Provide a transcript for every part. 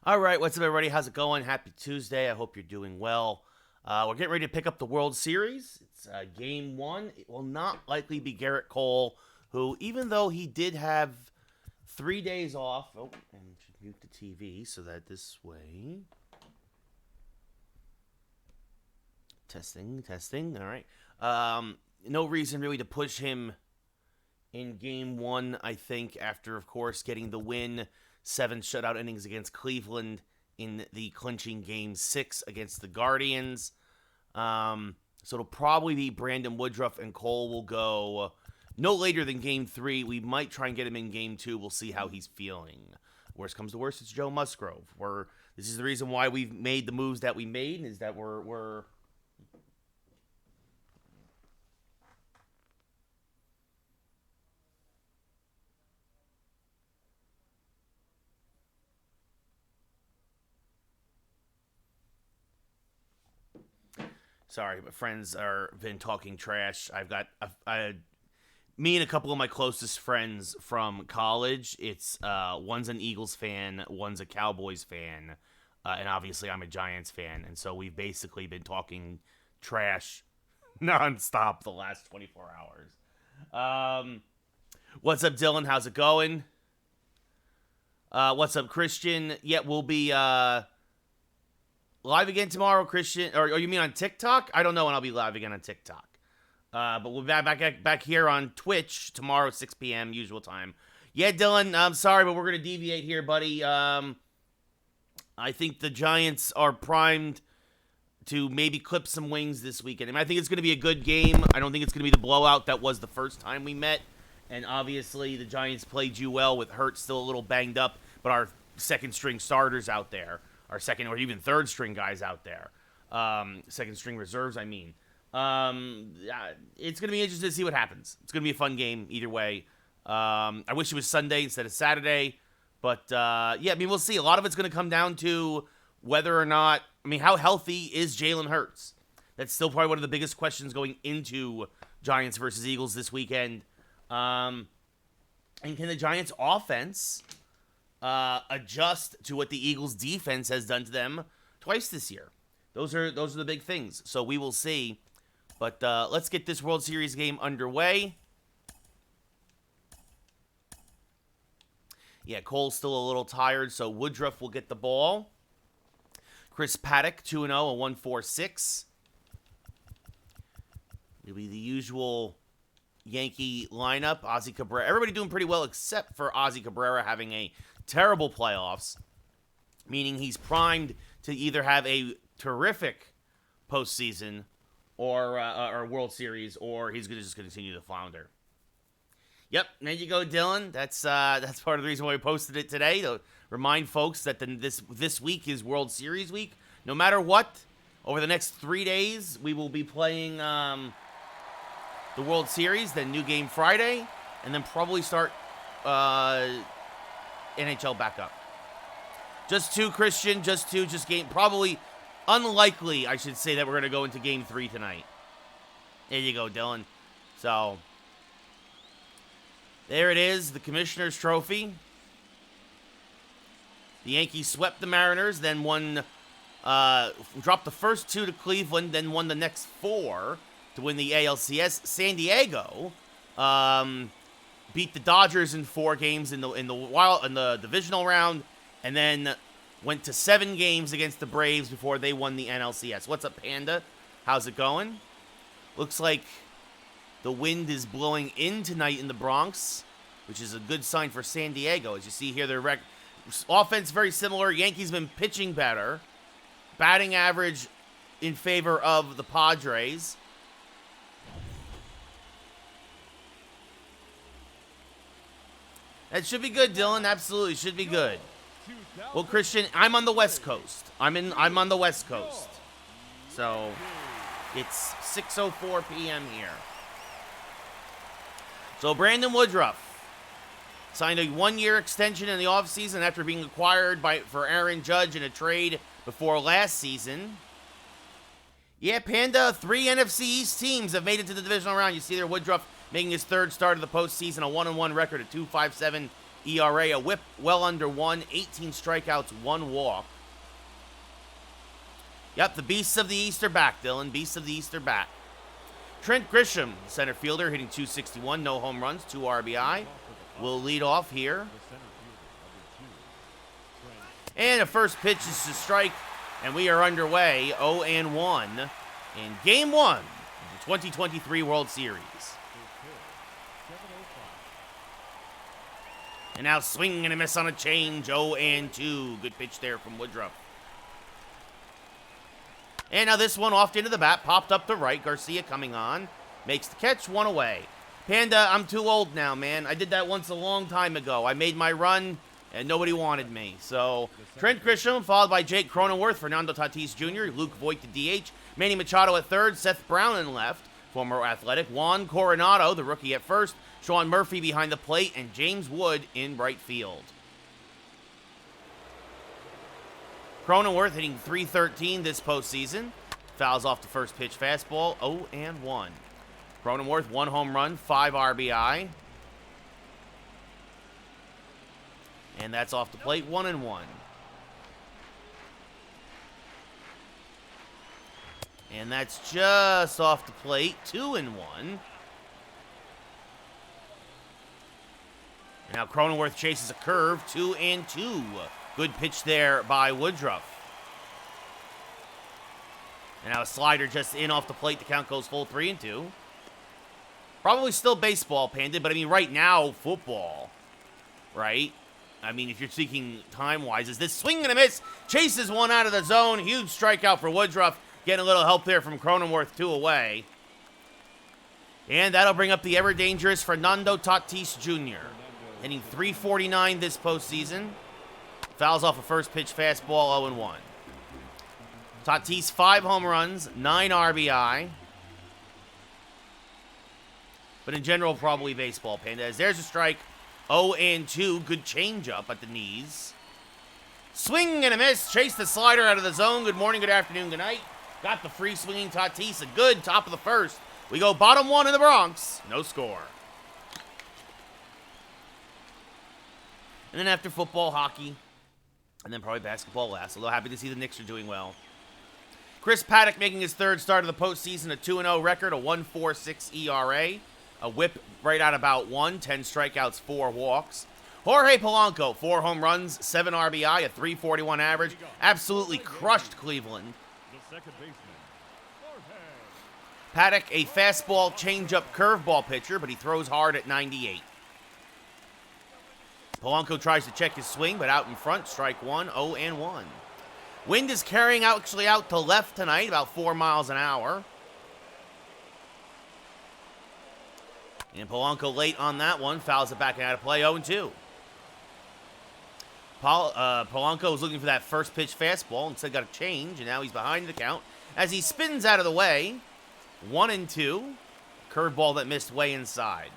All right, what's up, everybody? How's it going? Happy Tuesday. I hope you're doing well. We're getting ready to pick up the World Series. It's game one. It will not likely be Garrett Cole, who, even though he did have 3 days off. Oh, and should mute the TV so that this way. Testing. All right. No reason really to push him in game one, I think, after, of course, getting the win. 7 shutout innings against Cleveland in the clinching game 6 against the Guardians. So it'll probably be Brandon Woodruff, and Cole will go no later than game 3. We might try and get him in game 2. We'll see how he's feeling. Worst comes to worst, it's Joe Musgrove. This is the reason why we've made the moves that we made, is that we're Sorry, my friends are been talking trash. I've got me and a couple of my closest friends from college. It's one's an Eagles fan, one's a Cowboys fan, and obviously I'm a Giants fan. And so we've basically been talking trash nonstop the last 24 hours. What's up, Dylan? How's it going? What's up, Christian? Yeah, we'll be live again tomorrow, Christian. Or you mean on TikTok? I don't know when I'll be live again on TikTok. But we'll be back here on Twitch tomorrow, 6 p.m. usual time. Yeah, Dylan, I'm sorry, but we're going to deviate here, buddy. I think the Giants are primed to maybe clip some wings this weekend. I mean, I think it's going to be a good game. I don't think it's going to be the blowout that was the first time we met. And obviously, the Giants played you well with Hurt still a little banged up, but our second-string starters out there, our second or even third-string guys out there, second-string reserves, I mean. It's going to be interesting to see what happens. It's going to be a fun game either way. I wish it was Sunday instead of Saturday. But, yeah, I mean, we'll see. A lot of it's going to come down to whether or not, I mean, how healthy is Jalen Hurts? That's still probably one of the biggest questions going into Giants versus Eagles this weekend. And can the Giants' offense adjust to what the Eagles' defense has done to them twice this year? Those are the big things. So we will see. But let's get this World Series game underway. Yeah, Cole's still a little tired, so Woodruff will get the ball. Chris Paddock, 2-0, a 1.46. It'll be the usual Yankee lineup. Ozzy Cabrera. Everybody doing pretty well except for Ozzy Cabrera having a terrible playoffs, meaning he's primed to either have a terrific postseason or World Series, or he's going to just continue to flounder. Yep, there you go, Dylan. That's part of the reason why we posted it today, to remind folks that this week is World Series week. No matter what, over the next 3 days, we will be playing the World Series, then new game Friday, and then probably start NHL back up. Just 2, Christian. Just game. Probably unlikely, I should say, that we're going to go into game 3 tonight. There you go, Dylan. So there it is, the Commissioner's Trophy. The Yankees swept the Mariners, then dropped the first 2 to Cleveland, then won the next 4 to win the ALCS. San Diego beat the Dodgers in 4 games in the divisional round, and then went to 7 games against the Braves before they won the NLCS. What's up, Panda? How's it going? Looks like the wind is blowing in tonight in the Bronx, which is a good sign for San Diego. As you see here, their offense very similar. Yankees been pitching better. Batting average in favor of the Padres. That should be good, Dylan. Absolutely should be good. Well, Christian, I'm on the West Coast. I'm on the West Coast. So it's 6:04 p.m. here. So Brandon Woodruff signed a 1-year extension in the offseason after being acquired for Aaron Judge in a trade before last season. Yeah, Panda, 3 NFC East teams have made it to the divisional round. You see there, Woodruff making his 3rd start of the postseason, a 1-1 record, a 2.57 ERA, a whip well under 1, 18 strikeouts, 1 walk. Yep, the beasts of the East are back, Dylan. Beasts of the East are back. Trent Grisham, center fielder, hitting .261, no home runs, 2 RBI. Will lead off here. And the first pitch is to strike, and we are underway, 0-1 in Game 1 of the 2023 World Series. And now swing and a miss on a change, 0-2. Good pitch there from Woodruff. And now this one off into the bat, popped up to right. Garcia coming on, makes the catch, 1 away. Panda, I'm too old now, man. I did that once a long time ago. I made my run, and nobody wanted me. So, Trent Grisham, followed by Jake Cronenworth, Fernando Tatis Jr., Luke Voigt to DH, Manny Machado at third, Seth Brown in left, former Athletic, Juan Coronado, the rookie at first, Sean Murphy behind the plate, and James Wood in right field. Cronenworth hitting .313 this postseason. Fouls off the first pitch fastball, 0-1. Cronenworth, 1 home run, 5 RBI. And that's off the plate, 1-1. And that's just off the plate, 2-1. And now Cronenworth chases a curve, 2-2. Good pitch there by Woodruff. And now a slider just in off the plate. The count goes full, 3-2. Probably still baseball, Panda, but I mean right now, football, right? I mean, if you're speaking time-wise, is this swing and a miss? Chases one out of the zone. Huge strikeout for Woodruff. Getting a little help there from Cronenworth, 2 away. And that'll bring up the ever-dangerous Fernando Tatis Jr. Hitting .349 this postseason. Fouls off a first pitch fastball, 0-1. Tatis, 5 home runs, 9 RBI. But in general, probably baseball, Panda. As there's a strike, 0-2. Good changeup at the knees. Swing and a miss. Chase the slider out of the zone. Good morning, good afternoon, good night. Got the free swinging Tatis. A good top of the first. We go bottom 1 in the Bronx. No score. And then after football, hockey, and then probably basketball last. Although happy to see the Knicks are doing well. Chris Paddock making his 3rd start of the postseason, a 2-0 record, a 1.46 ERA. A whip right at about 1, 10 strikeouts, 4 walks. Jorge Polanco, 4 home runs, 7 RBI, a .341 average. Absolutely crushed Cleveland. Paddock, a fastball, changeup, curveball pitcher, but he throws hard at 98. Polanco tries to check his swing, but out in front, strike 1, 0-1. Wind is carrying actually out to left tonight, about 4 miles an hour. And Polanco late on that one, fouls it back and out of play, 0-2. Polanco was looking for that first pitch fastball, instead got a change, and now he's behind the count. As he spins out of the way, 1-2. Curveball that missed way inside.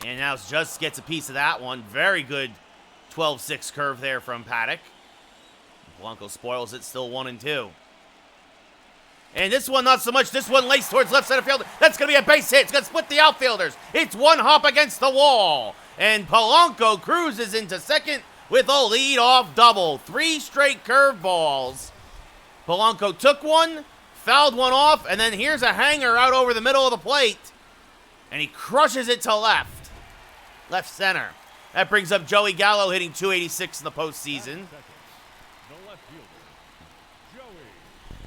And now just gets a piece of that one. Very good 12-6 curve there from Paddock. Polanco spoils it, still 1-2. And this one, not so much. This one laced towards left center field. That's going to be a base hit. It's going to split the outfielders. It's one hop against the wall. And Polanco cruises into second with a lead-off double. 3 straight curveballs. Polanco took one, fouled one off, and then here's a hanger out over the middle of the plate. And he crushes it to left. Left center. That brings up Joey Gallo hitting .286 in the postseason.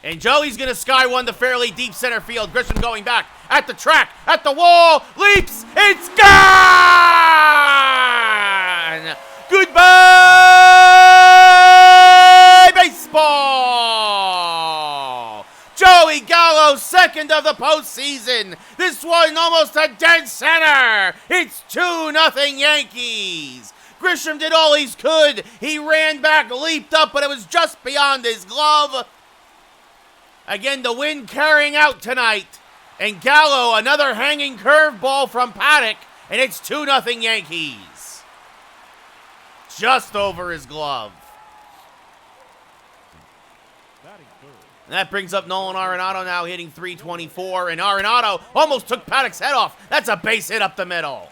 And Joey's going to sky one to fairly deep center field. Grisham going back at the track, at the wall, leaps, it's gone! Goodbye, baseball! Joey Gallo, 2nd of the postseason. This one almost a dead center. It's 2-0 Yankees. Grisham did all he could. He ran back, leaped up, but it was just beyond his glove. Again, the wind carrying out tonight. And Gallo, another hanging curveball from Paddock. And it's 2-0 Yankees. Just over his glove. And that brings up Nolan Arenado now hitting .324. And Arenado almost took Paddock's head off. That's a base hit up the middle.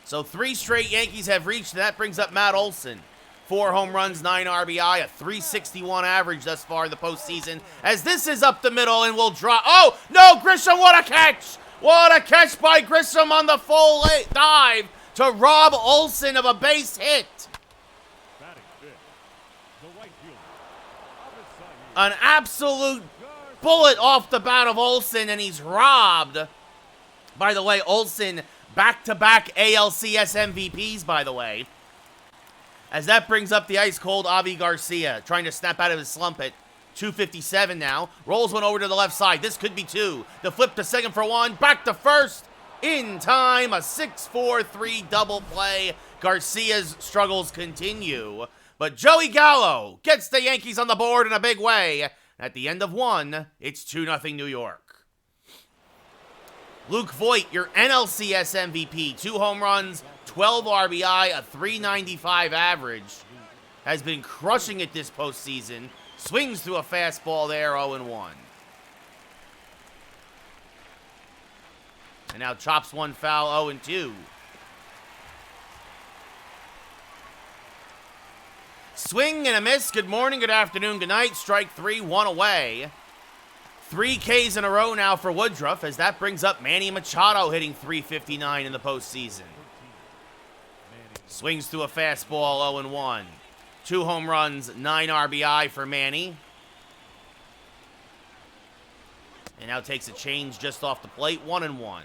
So 3 straight Yankees have reached, and that brings up Matt Olson. 4 home runs, 9 RBI, a .361 average thus far in the postseason. As this is up the middle and will drop. Oh, no, Grisham, what a catch! What a catch by Grisham on the full dive to rob Olson of a base hit. An absolute bullet off the bat of Olson, and he's robbed. By the way, Olson, back-to-back ALCS MVPs, by the way. As that brings up the ice-cold Avi Garcia, trying to snap out of his slump at .257 now. Rolls one over to the left side. This could be 2. The flip to second for 1. Back to first. In time. A 6-4-3 double play. Garcia's struggles continue. But Joey Gallo gets the Yankees on the board in a big way. At the end of 1, it's 2-0 New York. Luke Voit, your NLCS MVP. 2 home runs, 12 RBI, a .395 average. Has been crushing it this postseason. Swings through a fastball there, 0-1. And now chops one foul, 0-2. Swing and a miss. Good morning, good afternoon, good night. Strike 3, 1 away. 3 Ks in a row now for Woodruff, as that brings up Manny Machado hitting .359 in the postseason. Swings through a fastball, 0-1. 2 home runs, 9 RBI for Manny. And now takes a change just off the plate, 1-1.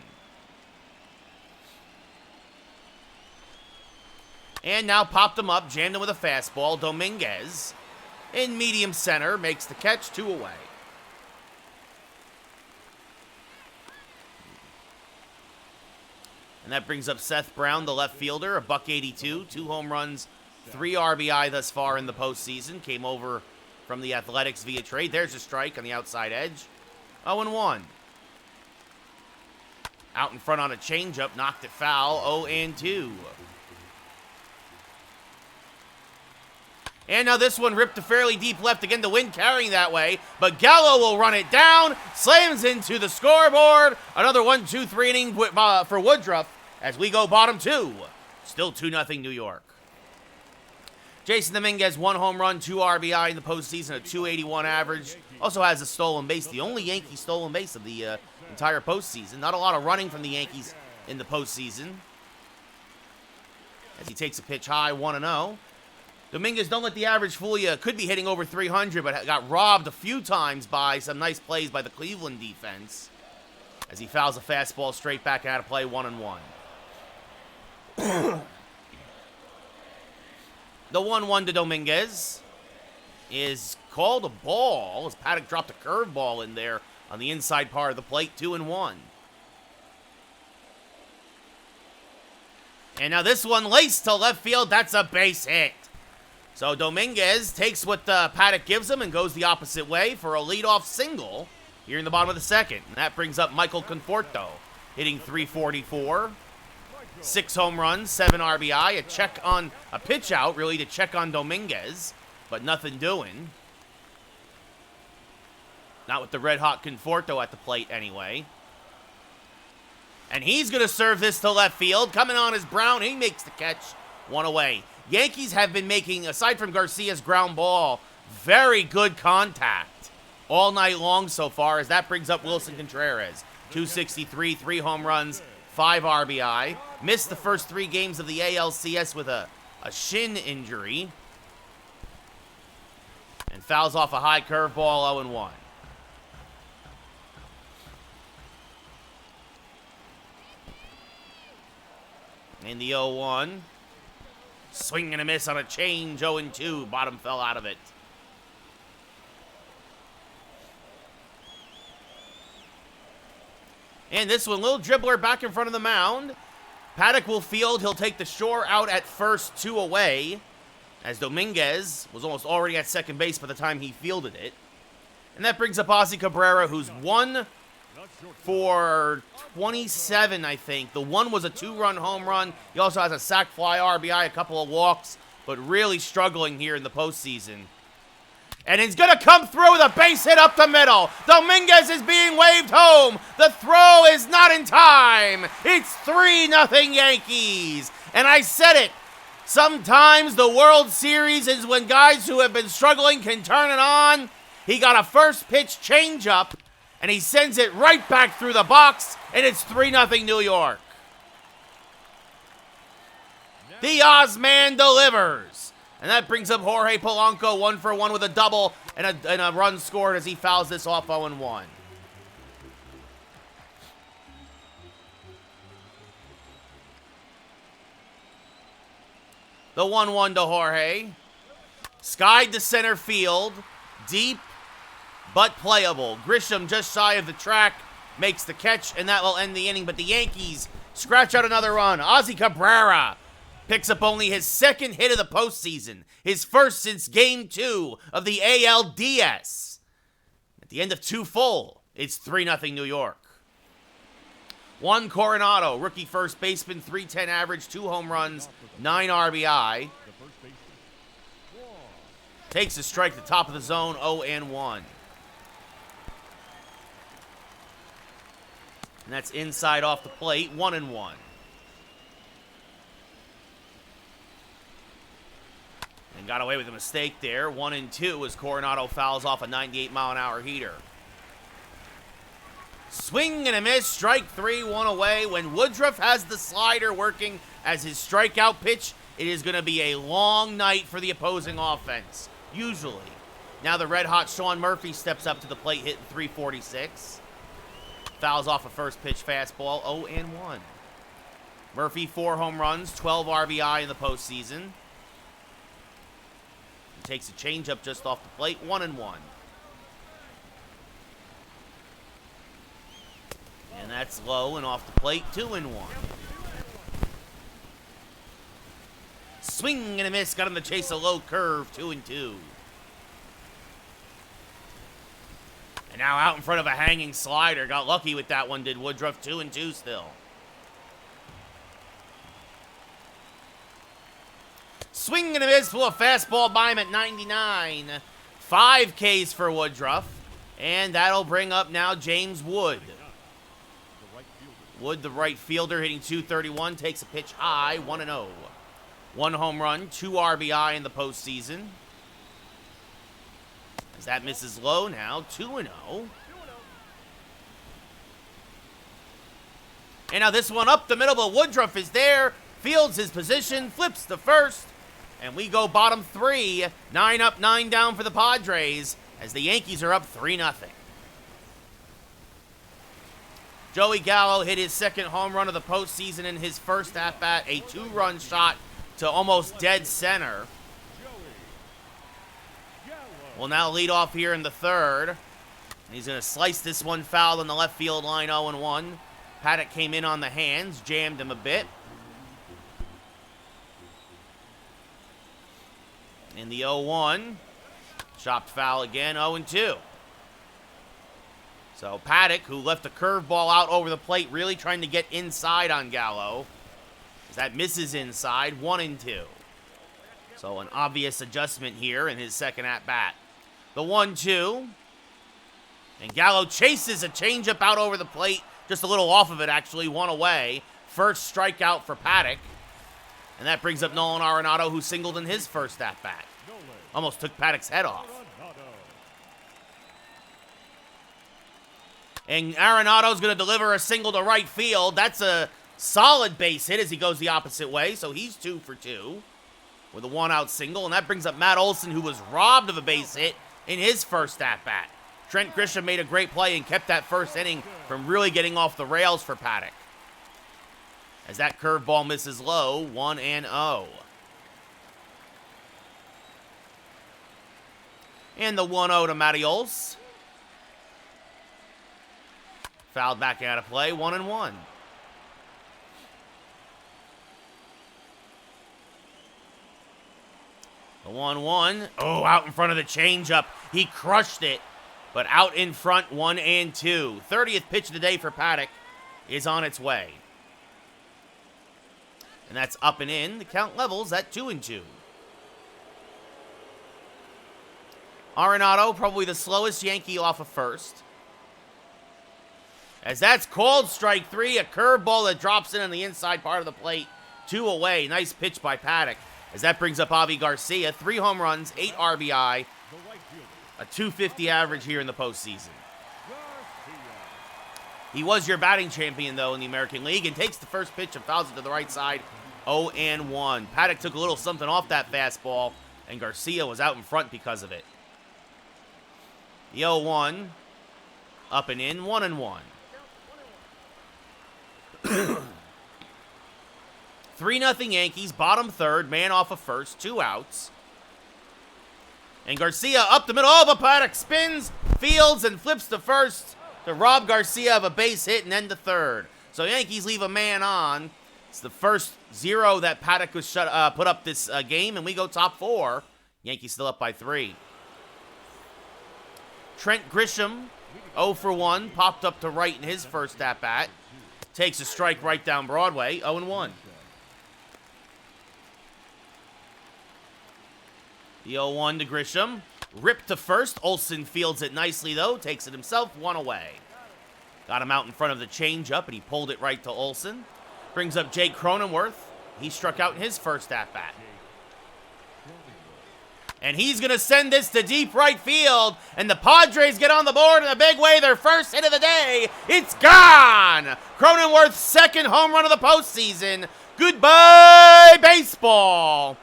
And now popped him up, jammed him with a fastball. Dominguez in medium center makes the catch, 2 away. And that brings up Seth Brown, the left fielder, a .182, 2 home runs, 3 RBI thus far in the postseason. Came over from the Athletics via trade. There's a strike on the outside edge. 0-1. Out in front on a changeup, knocked it foul, 0-2. And now this one ripped to fairly deep left again, the wind carrying that way. But Gallo will run it down, slams into the scoreboard. Another 1-2-3 inning for Woodruff as we go bottom 2. Still 2-0 New York. Jason Dominguez, 1 home run, 2 RBI in the postseason, a .281 average. Also has a stolen base, the only Yankee stolen base of the entire postseason. Not a lot of running from the Yankees in the postseason. As he takes a pitch high, 1-0. Dominguez, don't let the average fool you. Could be hitting over .300, but got robbed a few times by some nice plays by the Cleveland defense. As he fouls a fastball straight back out of play, 1-1. The 1-1 to Dominguez is called a ball as Paddock dropped a curveball in there on the inside part of the plate, 2-1. And now this one laced to left field. That's a base hit. So Dominguez takes what Paddock gives him and goes the opposite way for a leadoff single here in the bottom of the second. And that brings up Michael Conforto, hitting .344. 6 home runs, 7 RBI, a pitch out really to check on Dominguez, but nothing doing. Not with the red-hot Conforto at the plate anyway. And he's going to serve this to left field. Coming on is Brown. He makes the catch, 1 away. Yankees have been making, aside from Garcia's ground ball, very good contact all night long so far, as that brings up Wilson Contreras. .263, 3 home runs, 5 RBI. Missed the first 3 games of the ALCS with a shin injury. And fouls off a high curveball, 0-1. In the 0-1. Swing and a miss on a change, 0-2. Bottom fell out of it. And this one, little dribbler back in front of the mound. Paddock will field. He'll take the shore out at first, 2 away, as Dominguez was almost already at second base by the time he fielded it. And that brings up Ozzie Cabrera, who's 1 for 27, I think. The 1 was a 2-run home run. He also has a sac fly RBI, a couple of walks. but really struggling here in the postseason. And he's going to come through with a base hit up the middle. Dominguez is being waved home. The throw is not in time. It's 3-0 Yankees. And I said it. Sometimes the World Series is when guys who have been struggling can turn it on. He got a first pitch changeup, and he sends it right back through the box, and it's 3-0 New York. The Ozman delivers. And that brings up Jorge Polanco 1-for-1 with a double and a run scored as he fouls this off 0-1. The 1-1 to Jorge. Skied to center field. Deep, but playable. Grisham just shy of the track. Makes the catch, and that will end the inning. But the Yankees scratch out another run. Ozzy Cabrera picks up only his second hit of the postseason. His first since Game 2 of the ALDS. At the end of 2 full, it's 3-0 New York. Juan Coronado, rookie first baseman, .310 average, 2 home runs, 9 RBI. Takes a strike, the top of the zone, 0-1. And that's inside off the plate, 1-1. And got away with a mistake there. 1-2 as Coronado fouls off a 98-mile-an-hour heater. Swing and a miss, strike 3, 1 away. When Woodruff has the slider working as his strikeout pitch, it is going to be a long night for the opposing offense, usually. Now the red-hot Sean Murphy steps up to the plate, hitting .346. Fouls off a first pitch fastball, 0-1. Murphy, 4 home runs, 12 RBI in the postseason. Takes a changeup just off the plate, 1-1. And that's low and off the plate, 2-1. Swing and a miss, got him to chase a low curve, 2-2. And now out in front of a hanging slider, got lucky with that one, did Woodruff, 2-2 still. Swing and a miss, pull a fastball by him at 99. 5 Ks for Woodruff. And that'll bring up now James Wood. Wood, the right fielder, hitting .231, takes a pitch high, 1-0. 1 home run, 2 RBI in the postseason. As that misses low now, 2-0. And now this one up the middle, but Woodruff is there, fields his position, flips to first. And we go bottom 3, 9 up, 9 down for the Padres, as the Yankees are up 3-0. Joey Gallo hit his second home run of the postseason in his first at-bat, a 2-run shot to almost dead center. Will now lead off here in the third. He's going to slice this one foul in the left field line, 0-1. Paddock came in on the hands, jammed him a bit. In the 0-1, chopped foul again, 0-2. So Paddock, who left a curveball out over the plate, really trying to get inside on Gallo. As that misses inside, 1-2. So an obvious adjustment here in his second at-bat. The 1-2. And Gallo chases a changeup out over the plate, just a little off of it actually, 1 away. First strikeout for Paddock. And that brings up Nolan Arenado, who singled in his first at-bat. Almost took Paddock's head off. And Arenado's going to deliver a single to right field. That's a solid base hit as he goes the opposite way. So he's 2 for 2 with a 1-out single. And that brings up Matt Olson, who was robbed of a base hit in his first at-bat. Trent Grisham made a great play and kept that first inning from really getting off the rails for Paddock. As that curveball misses low, 1-0. And the 1-0 to Mattios. Fouled back out of play, 1-1. The 1-1. Oh, out in front of the changeup. He crushed it, but out in front, 1-2. 30th pitch of the day for Paddock is on its way. And that's up and in. The count levels at 2-2. Arenado, probably the slowest Yankee off of first. As that's called strike 3, a curveball that drops in on the inside part of the plate. 2 away. Nice pitch by Paddock. As that brings up Avi Garcia. 3 home runs, 8 RBI. A .250 average here in the postseason. He was your batting champion, though, in the American League, and takes the first pitch and fouls it to the right side. 0-1. Paddock took a little something off that fastball, and Garcia was out in front because of it. The 0-1. Up and in. 1-1. 3-0 Yankees, bottom third, man off of first, 2 outs. And Garcia up the middle. Oh, but Paddock spins, fields, and flips to first to rob Garcia of a base hit and end to third. So Yankees leave a man on. It's the first 0 that Paddock was put up this game, and we go top 4. Yankees still up by 3. Trent Grisham, 0 for 1, popped up to right in his first at-bat. Takes a strike right down Broadway, 0-1. The 0-1 to Grisham. Ripped to first. Olsen fields it nicely, though. Takes it himself, 1 away. Got him out in front of the changeup, and he pulled it right to Olsen. Brings up Jake Cronenworth. He struck out in his first at-bat. And he's going to send this to deep right field. And the Padres get on the board in a big way. Their first hit of the day. It's gone. Cronenworth's second home run of the postseason. Goodbye, baseball.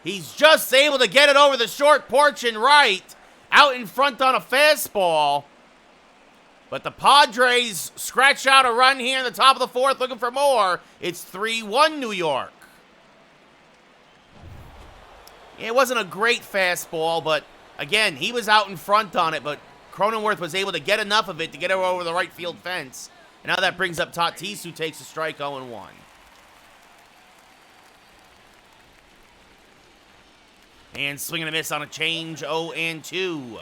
He's just able to get it over the short porch and right. Out in front on a fastball. But the Padres scratch out a run here in the top of the 4th looking for more. It's 3-1 New York. It wasn't a great fastball, but again, he was out in front on it, but Cronenworth was able to get enough of it to get it over the right field fence. And now that brings up Tatis, who takes a strike, 0-1. And swing and a miss on a change, 0-2.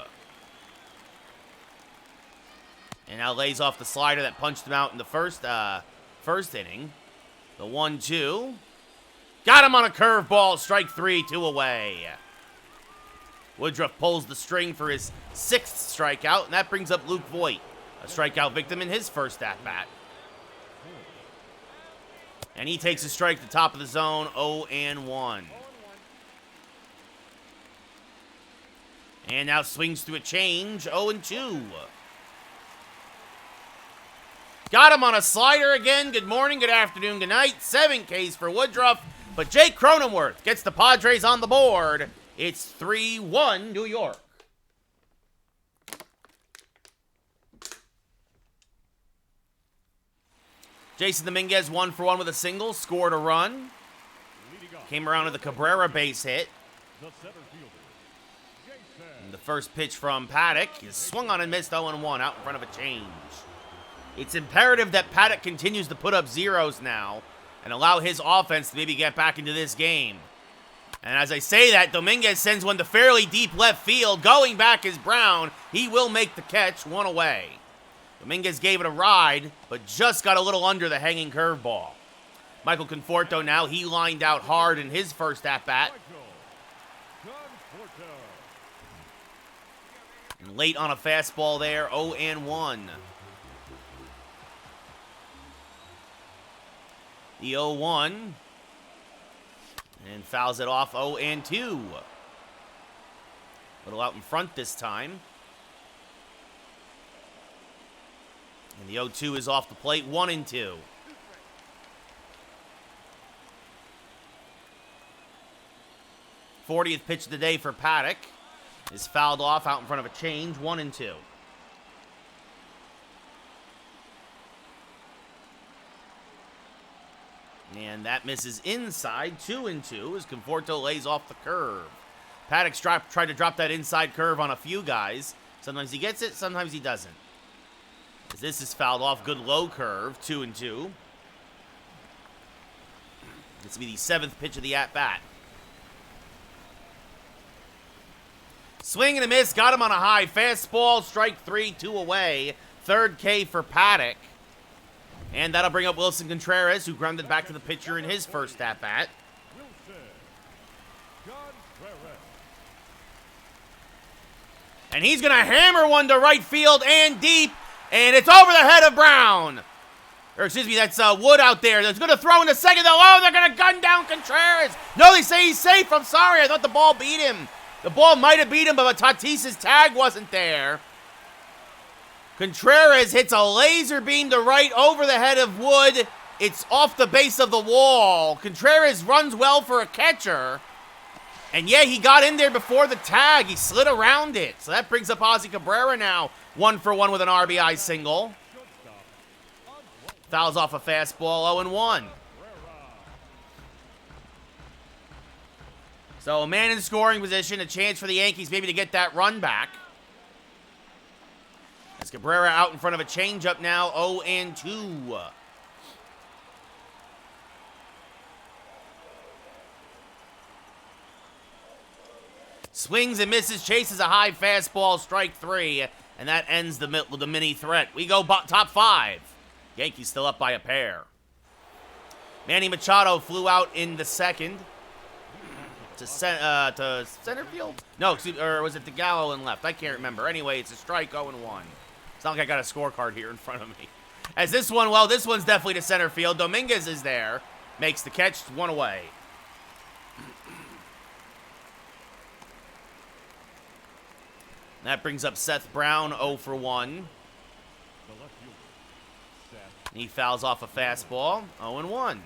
And now lays off the slider that punched him out in the first inning. The 1-2. Got him on a curveball, strike 3, 2 away. Woodruff pulls the string for his 6th strikeout, and that brings up Luke Voit, a strikeout victim in his first at-bat. And he takes a strike to the top of the zone, 0-1. And now swings through a change, 0-2. Got him on a slider again. Good morning, good afternoon, good night. 7 Ks for Woodruff. But Jake Cronenworth gets the Padres on the board. It's 3-1 New York. Jason Dominguez 1 for 1 with a single. Scored a run. Came around with a Cabrera base hit. And the first pitch from Paddock is swung on and missed 0-1 out in front of a change. It's imperative that Paddock continues to put up zeros now and allow his offense to maybe get back into this game. And as I say that, Dominguez sends one to fairly deep left field. Going back is Brown. He will make the catch, 1 away. Dominguez gave it a ride, but just got a little under the hanging curveball. Michael Conforto now, he lined out hard in his first at-bat. And late on a fastball there, 0-1. The 0-1. And fouls it off, 0-2. Little out in front this time. And the 0-2 is off the plate, 1-2. '40th pitch of the day for Paddock is fouled off out in front of a change, 1-2. And that misses inside, 2-2, as Conforto lays off the curve. Paddock's tried to drop that inside curve on a few guys. Sometimes he gets it, sometimes he doesn't. As this is fouled off, good low curve, 2-2. This will be the 7th pitch of the at-bat. Swing and a miss, got him on a high fastball, strike 3, 2 away. 3rd K for Paddock. And that'll bring up Wilson Contreras, who grounded back to the pitcher in his first at-bat. And he's going to hammer one to right field and deep. And it's over the head of Brown. Or excuse me, that's Wood out there. That's going to throw in the second. Oh, they're going to gun down Contreras. No, they say he's safe. I'm sorry. I thought the ball beat him. The ball might have beat him, but Tatis's tag wasn't there. Contreras hits a laser beam to right over the head of Wood. It's off the base of the wall. Contreras runs well for a catcher. And yeah, he got in there before the tag. He slid around it. So that brings up Ozzy Cabrera now. 1-for-1 with an RBI single. Fouls off a fastball, 0-1. So a man in scoring position, a chance for the Yankees maybe to get that run back. As Cabrera out in front of a changeup now, 0-2. Swings and misses, chases a high fastball, strike 3, and that ends the mini threat. We go top 5. Yankees still up by a pair. Manny Machado flew out in the second to center field? No, or was it to Gallo and left? I can't remember. Anyway, it's a strike, 0-1. It's not like I got a scorecard here in front of me. As this one, well, this one's definitely to center field. Dominguez is there. Makes the catch, 1 away. That brings up Seth Brown, 0-for-1. He fouls off a fastball, 0-1.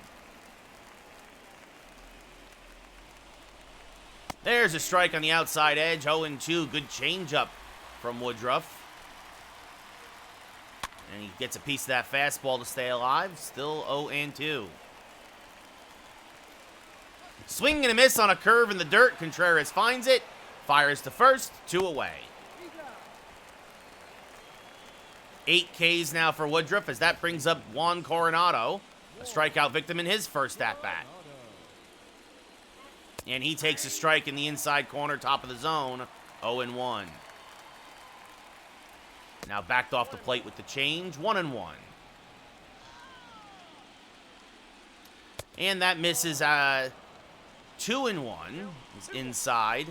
There's a strike on the outside edge, 0-2. Good changeup from Woodruff. And he gets a piece of that fastball to stay alive, still 0-2. Swing and a miss on a curve in the dirt. Contreras finds it, fires to first, 2 away. 8 Ks now for Woodruff as that brings up Juan Coronado, a strikeout victim in his first at-bat. And he takes a strike in the inside corner, top of the zone, 0-1. Now backed off the plate with the change, 1-1. And that misses 2-1. He's inside.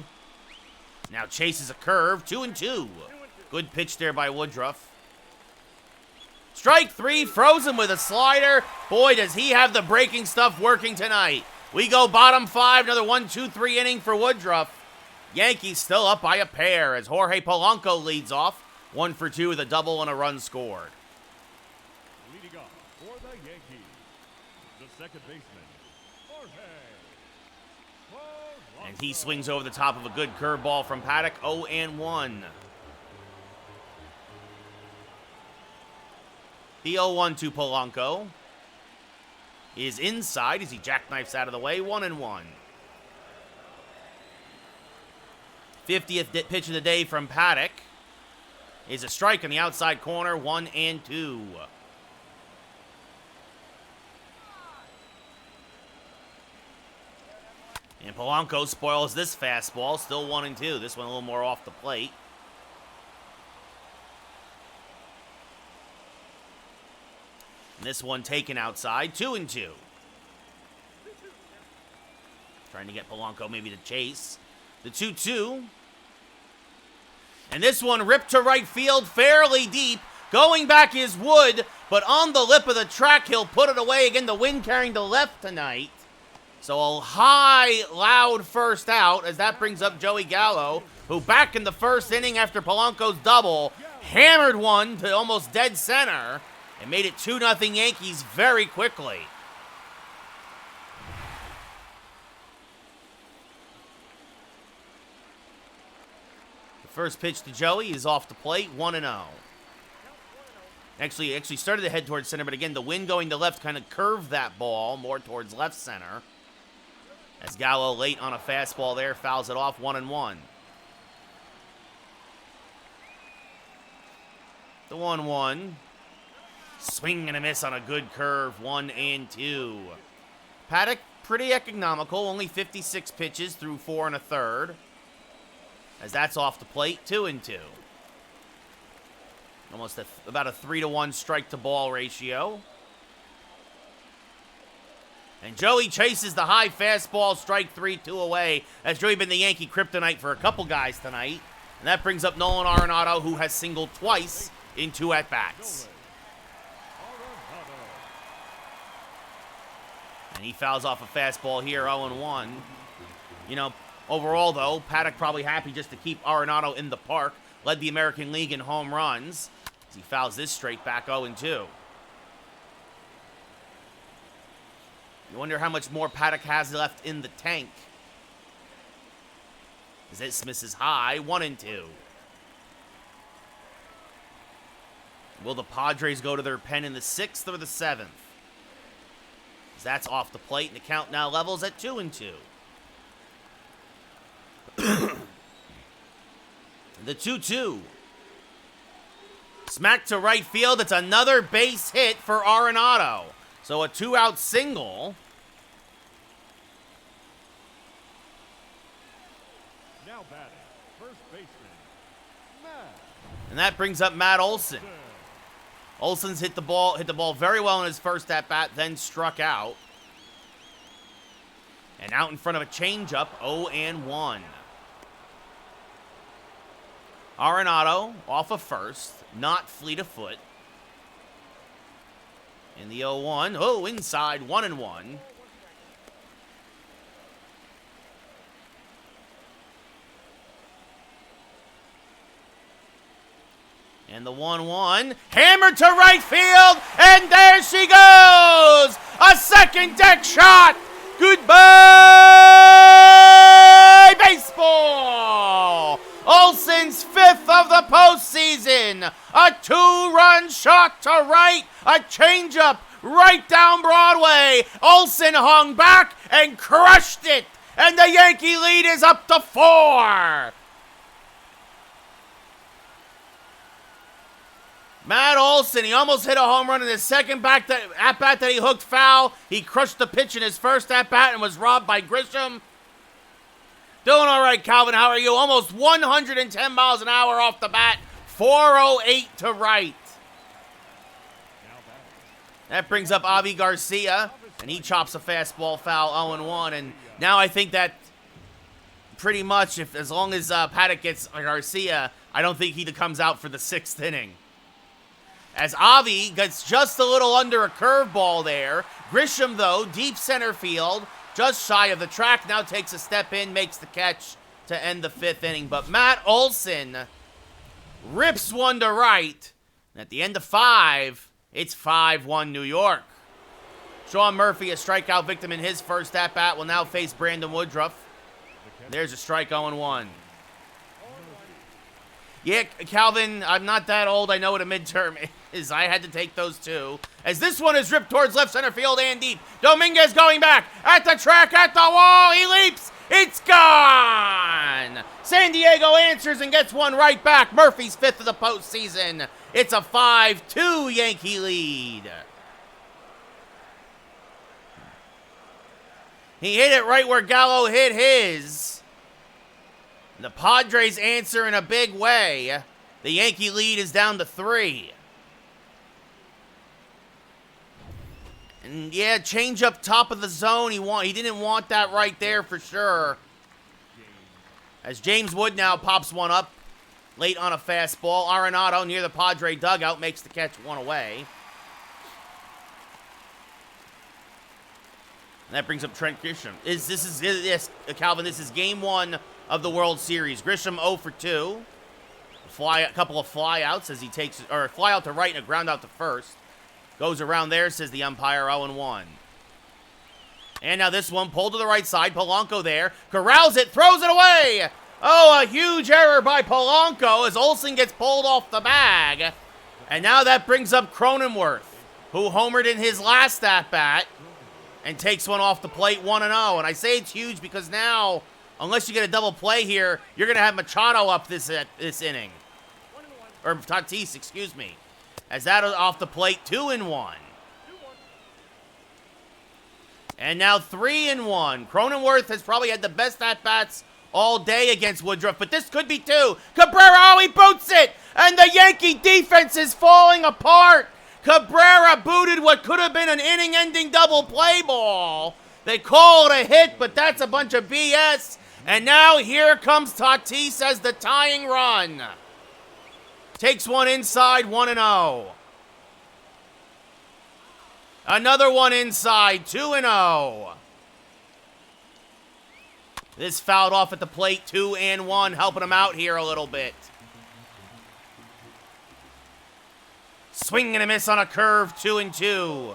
Now chases a curve, 2-2. Good pitch there by Woodruff. Strike 3, frozen with a slider. Boy, does he have the breaking stuff working tonight. We go bottom 5, another 1-2-3 inning for Woodruff. Yankees still up by a pair as Jorge Polanco leads off. 1-for-2 with a double and a run scored. Leading off for the Yankees, the second baseman, Jorge Polanco. And he swings over the top of a good curveball from Paddock, 0-1. The 0-1 to Polanco is inside as he jackknifes out of the way, 1-1. 50th pitch of the day from Paddock is a strike in the outside corner, 1-2. And Polanco spoils this fastball, still 1-2. This one a little more off the plate. And this one taken outside, 2-2. Trying to get Polanco maybe to chase. The 2-2. And this one ripped to right field, fairly deep. Going back is Wood, but on the lip of the track, he'll put it away. Again, the wind carrying to left tonight. So a high, loud first out as that brings up Joey Gallo, who back in the first inning after Polanco's double, hammered one to almost dead center and made it 2-0 Yankees very quickly. The first pitch to Joey is off the plate, 1-0. Actually started to head towards center, but again, the wind going to left kind of curved that ball more towards left center. As Gallo late on a fastball there, fouls it off, 1-1. The 1-1. Swing and a miss on a good curve, 1-2. Paddock, pretty economical, only 56 pitches through 4 1/3. As that's off the plate, 2-2. Almost about a 3-to-1 strike-to-ball ratio. And Joey chases the high fastball, strike 3, 2 away. As Joey been the Yankee kryptonite for a couple guys tonight. And that brings up Nolan Arenado, who has singled twice in 2 at-bats. And he fouls off a fastball here, 0-1. You know, overall, though, Paddock probably happy just to keep Arenado in the park. Led the American League in home runs. As he fouls this straight back, 0-2. You wonder how much more Paddock has left in the tank. As this misses high, 1-2. Will the Padres go to their pen in the 6th or the 7th? As that's off the plate, and the count now levels at 2-2. The 2-2. Smack to right field. It's another base hit for Arenado. So a 2-out single. Now batting, first baseman, Matt. And that brings up Matt Olson. Olson's hit the ball very well in his first at-bat, then struck out. And out in front of a changeup, 0-1. Arenado off of first, not fleet of foot. In the 0-1, inside, 1-1. And the 1-1, hammered to right field, and there she goes! A second deck shot! Goodbye, baseball! Olson's 5th of the postseason. A 2-run shot to right, a changeup right down Broadway. Olson hung back and crushed it, and the Yankee lead is up to 4. Matt Olson, he almost hit a home run in his second at-bat that he hooked foul. He crushed the pitch in his first at-bat and was robbed by Grisham. Doing all right, Calvin. How are you? Almost 110 miles an hour off the bat. 408 to right. That brings up Avi Garcia, and he chops a fastball foul, 0-1. And now I think that pretty much, as long as Paddock gets Garcia, I don't think he comes out for the 6th inning. As Avi gets just a little under a curveball there. Grisham, though, deep center field, just shy of the track, now takes a step in, makes the catch to end the 5th inning. But Matt Olson rips one to right. And at the end of 5, it's 5-1 New York. Sean Murphy, a strikeout victim in his first at-bat, will now face Brandon Woodruff. There's a strike, 0-1. Yeah, Calvin, I'm not that old. I know what a midterm is. I had to take those too. As this one is ripped towards left center field and deep. Dominguez going back at the track, at the wall. He leaps. It's gone. San Diego answers and gets one right back. Murphy's 5th of the postseason. It's a 5-2 Yankee lead. He hit it right where Gallo hit his. The Padres answer in a big way. The Yankee lead is down to 3. And yeah, change up top of the zone. He didn't want that right there for sure. As James Wood now pops one up late on a fastball. Arenado near the Padre dugout makes the catch, one away. And that brings up Trent Grisham. Calvin, this is game 1 of the World Series. Grisham 0 for 2. A couple of flyouts as he takes, or a fly out to right and a ground out to first. Goes around there, says the umpire, 0-1. And now this one pulled to the right side. Polanco there. Corrals it, throws it away. Oh, a huge error by Polanco as Olson gets pulled off the bag. And now that brings up Cronenworth, who homered in his last at-bat and takes one off the plate, 1-0. And I say it's huge because now, unless you get a double play here, you're going to have Machado up this inning. Or Tatis, excuse me. As that off the plate, 2-1. And now 3-1. Cronenworth has probably had the best at-bats all day against Woodruff, but this could be 2. Cabrera, he boots it! And the Yankee defense is falling apart! Cabrera booted what could have been an inning-ending double play ball. They call it a hit, but that's a bunch of BS. And now here comes Tatis as the tying run. Takes one inside, 1-0. Another one inside, 2-0. This fouled off at the plate, 2-1, helping him out here a little bit. Swing and a miss on a curve, 2-2.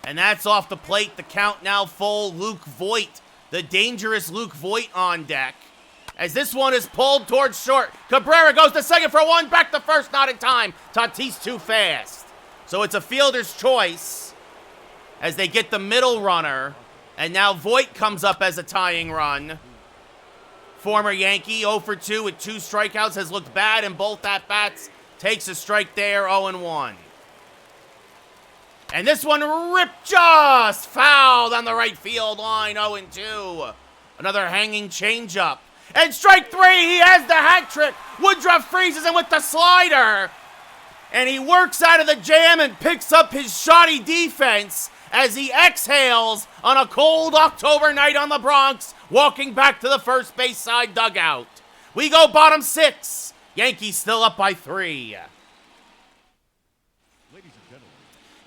And that's off the plate. The count now full. Luke Voit, the dangerous Luke Voit on deck. As this one is pulled towards short. Cabrera goes to second for one. Back to first, not in time. Tatis too fast. So it's a fielder's choice as they get the middle runner. And now Voit comes up as a tying run. Former Yankee, 0 for 2 with 2 strikeouts, has looked bad in both at-bats. Takes a strike there, 0-1. And this one ripped just fouled on the right field line, 0-2. Another hanging changeup. And strike 3, he has the hat trick. Woodruff freezes him with the slider. And he works out of the jam and picks up his shoddy defense as he exhales on a cold October night on the Bronx, walking back to the first base side dugout. We go bottom 6. Yankees still up by 3.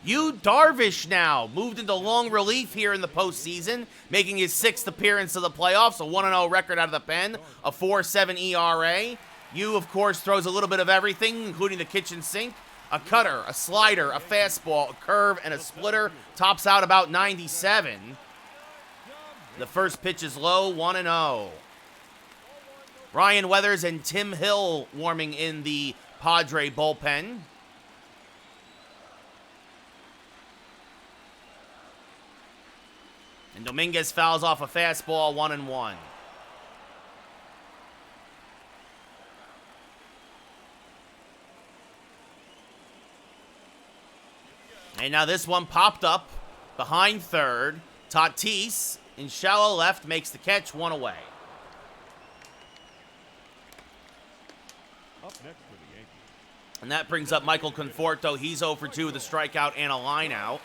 Yu Darvish now moved into long relief here in the postseason, making his 6th appearance of the playoffs, a 1-0 record out of the pen, a 4.7 ERA. Yu, of course, throws a little bit of everything, including the kitchen sink. A cutter, a slider, a fastball, a curve, and a splitter. Tops out about 97. The first pitch is low, 1-0. Ryan Weathers and Tim Hill warming in the Padre bullpen. And Dominguez fouls off a fastball, 1-1. And now this one popped up behind third. Tatis in shallow left makes the catch, 1 away. Up next for the Yankees. And that brings up Michael Conforto. He's 0 for 2 with a strikeout and a line out.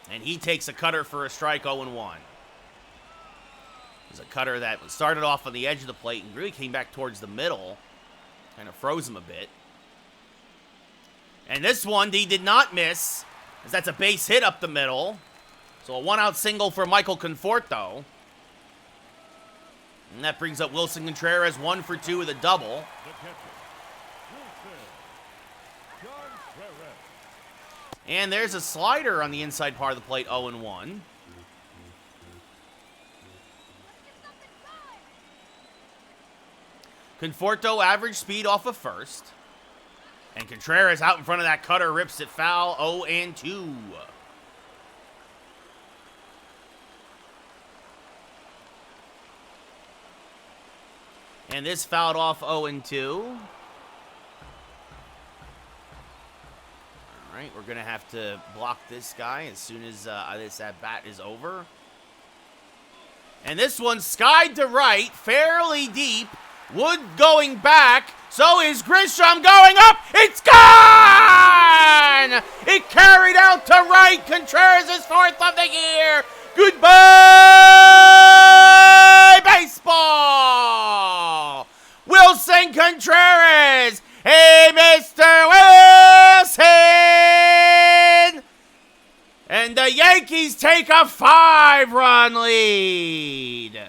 And he takes a cutter for a strike, 0-1. There's a cutter that started off on the edge of the plate and really came back towards the middle. Kind of froze him a bit. And this one, he did not miss, as that's a base hit up the middle. So a 1-out single for Michael Conforto. And that brings up Wilson Contreras, 1 for 2 with a double. And there's a slider on the inside part of the plate, 0-1. Conforto average speed off of first. And Contreras out in front of that cutter rips it foul, 0-2. And this fouled off 0-2. All right, we're going to have to block this guy as soon as this at-bat is over. And this one skied to right, fairly deep. Wood going back. So is Grisham going up. It's gone! It carried out to right. Contreras is 4th of the year. Goodbye, baseball! Wilson Contreras. Hey, Mr. Wilson! And the Yankees take a 5-run lead.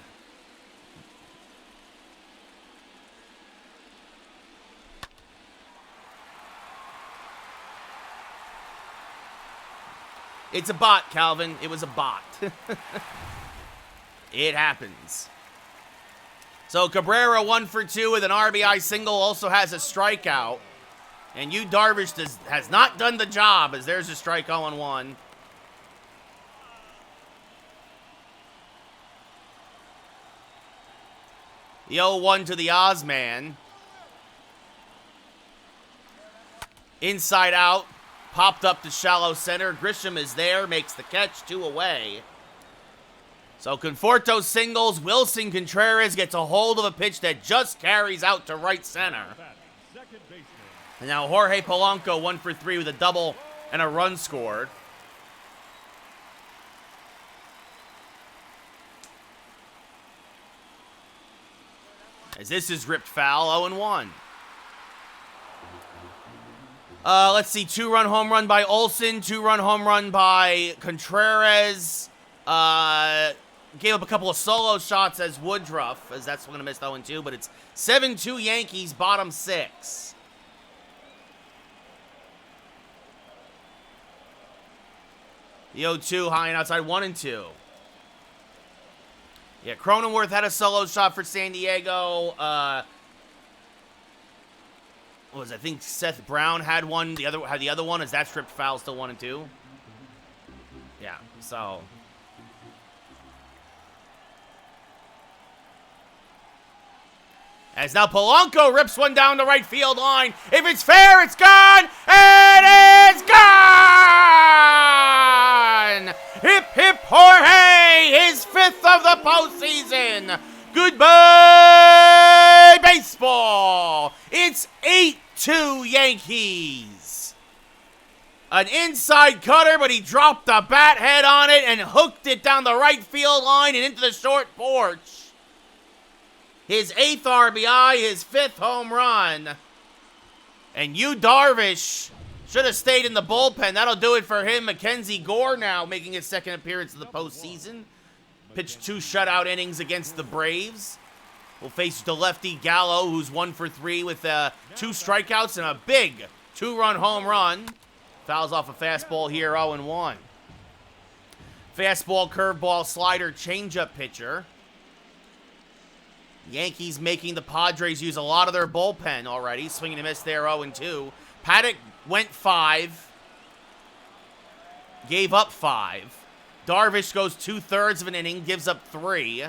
It's a bot, Calvin. It was a bot. It happens. So Cabrera 1 for 2 with an RBI single, also has a strikeout. And Yu Darvish has not done the job, as there's a strike 0-1. The 0-1 to the Ozman. Inside out. Popped up to shallow center. Grisham is there, makes the catch, 2 away. So Conforto singles. Wilson Contreras gets a hold of a pitch that just carries out to right center. And now Jorge Polanco 1 for 3 with a double and a run scored. As this is ripped foul, 0-1. Let's see, 2-run home run by Olsen, 2-run home run by Contreras. Gave up a couple of solo shots as Woodruff, as that's going to miss 0-2, but it's 7-2 Yankees, bottom 6. The 0-2 high and outside, 1-2. Yeah, Cronenworth had a solo shot for San Diego. I think Seth Brown had one. The other one. Is that stripped foul still 1-2? Yeah. So. As now Polanco rips one down the right field line. If it's fair, it's gone. It is gone. Hip hip Jorge, his 5th of the postseason. Goodbye, baseball. It's 8-2 Yankees. An inside cutter, but he dropped the bat head on it and hooked it down the right field line and into the short porch. His 8th RBI, his 5th home run. And Yu Darvish should have stayed in the bullpen. That'll do it for him. Mackenzie Gore now making his 2nd appearance of the postseason. Pitched 2 shutout innings against the Braves. Will face the lefty Gallo, who's 1 for 3 with 2 strikeouts and a big 2-run home run. Fouls off a fastball here, 0-1. Fastball, curveball, slider, changeup pitcher. Yankees making the Padres use a lot of their bullpen already. Swing and a miss there, 0-2. Paddock went 5. Gave up 5. Darvish goes 2/3 of an inning, gives up 3.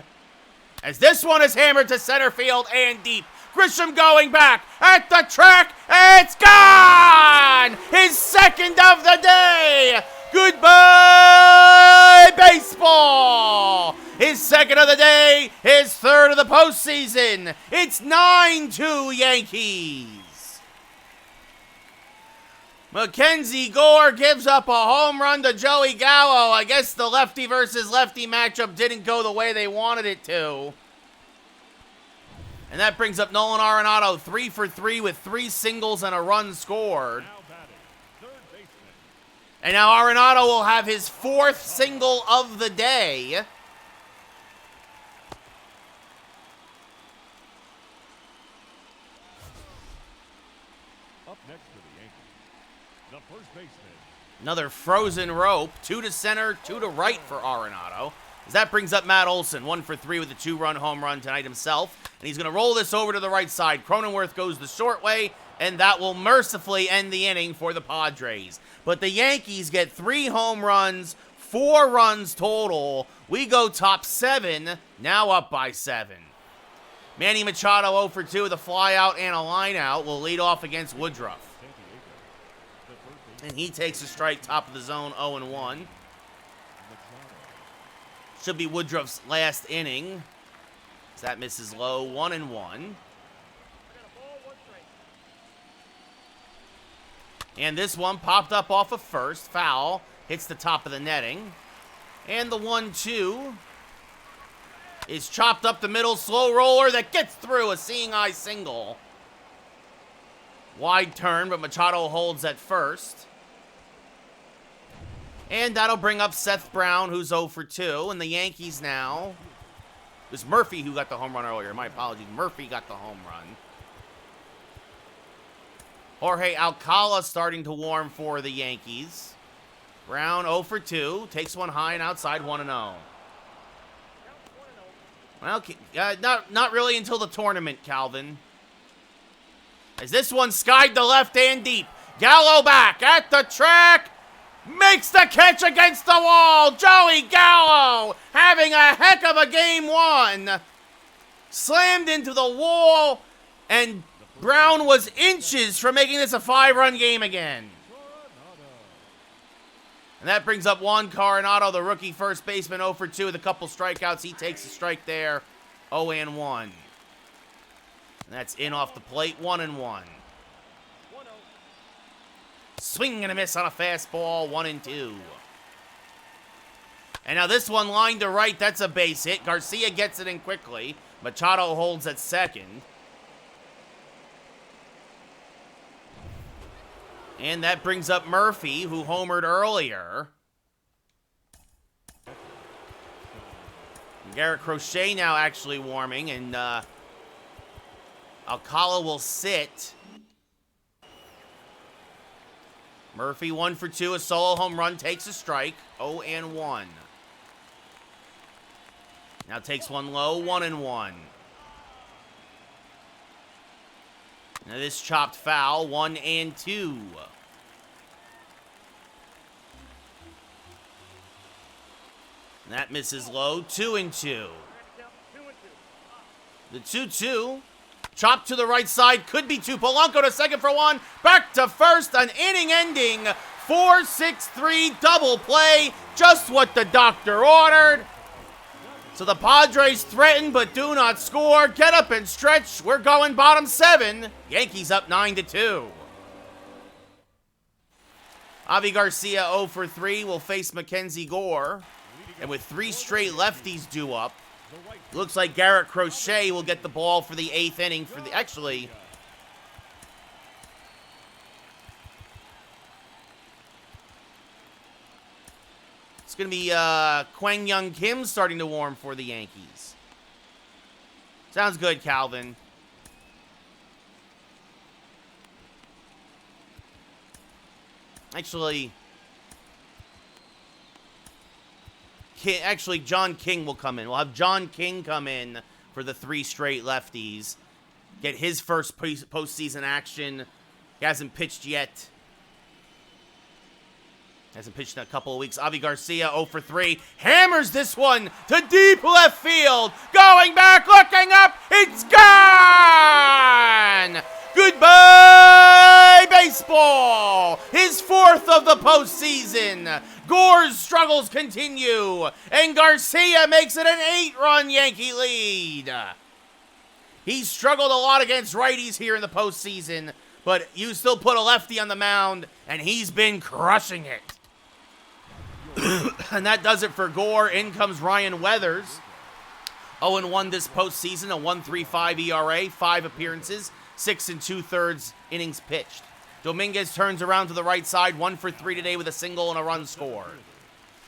As this one is hammered to center field and deep. Grisham going back at the track. It's gone! His 2nd of the day. Goodbye, baseball! His 2nd of the day, his 3rd of the postseason. It's 9-2 Yankees. Mackenzie Gore gives up a home run to Joey Gallo. I guess the lefty versus lefty matchup didn't go the way they wanted it to. And that brings up Nolan Arenado, 3 for 3 with 3 singles and a run scored. And now Arenado will have his 4th single of the day. Up next for the Yankees, the first baseman. Another frozen rope, 2 to center, 2 to right for Arenado. As that brings up Matt Olson, 1 for 3 with a 2-run home run tonight himself. And he's going to roll this over to the right side. Cronenworth goes the short way, and that will mercifully end the inning for the Padres. But the Yankees get 3 home runs, 4 runs total. We go top 7, now up by 7. Manny Machado 0 for 2 with a flyout and a lineout will lead off against Woodruff. And he takes a strike, top of the zone, 0-1. Should be Woodruff's last inning. As that misses low, 1-1. And this one popped up off of first. Foul. Hits the top of the netting. And the 1-2 is chopped up the middle. Slow roller that gets through a seeing eye single. Wide turn, but Machado holds at first. And that'll bring up Seth Brown, who's 0 for 2. And the Yankees now. It was Murphy who got the home run earlier. My apologies. Murphy got the home run. Jorge Alcala starting to warm for the Yankees. Brown 0 for 2. Takes one high and outside, 1-0. Well, not really until the tournament, Calvin. As this one skied the left and deep. Gallo back at the track. Makes the catch against the wall. Joey Gallo having a heck of a game 1. Slammed into the wall, and Brown was inches from making this a 5-run game again. And that brings up Juan Coronado, the rookie first baseman, 0 for 2 with a couple strikeouts. He takes a strike there, 0-1. And that's in off the plate, 1-1. Swing and a miss on a fastball, 1-2. And now this one lined to right, that's a base hit. Garcia gets it in quickly. Machado holds at second. And that brings up Murphy, who homered earlier. Garrett Crochet now actually warming, and Alcala will sit. Murphy 1 for 2, a solo home run, takes a strike, 0-1. Now takes one low, 1-1. Now this chopped foul, 1-2. And that misses low, 2-2. The 2-2. Chopped to the right side, could be two. Polanco to second for one. Back to first, an inning-ending 4-6-3 double play. Just what the doctor ordered. So the Padres threaten but do not score. Get up and stretch. We're going bottom 7. Yankees up 9-2. Avi Garcia 0 for 3 will face Mackenzie Gore. And with 3 straight lefties due up, looks like Garrett Crochet will get the ball for the 8th inning for the... Actually, it's going to be Kwang Young Kim starting to warm for the Yankees. Sounds good, Calvin. Actually, John King will come in. We'll have John King come in for the 3 straight lefties. Get his first postseason action. He hasn't pitched yet. Hasn't pitched in a couple of weeks. Avi Garcia 0 for 3. Hammers this one to deep left field. Going back, looking up. It's gone! Goodbye, baseball! His 4th of the postseason. Gore's struggles continue, and Garcia makes it an 8-run Yankee lead. He's struggled a lot against righties here in the postseason, but you still put a lefty on the mound, and he's been crushing it. And that does it for Gore. In comes Ryan Weathers. 0-1 this postseason, a 1.35 ERA, 5 appearances, 6 2/3 innings pitched. Dominguez turns around to the right side, 1 for 3 today with a single and a run scored.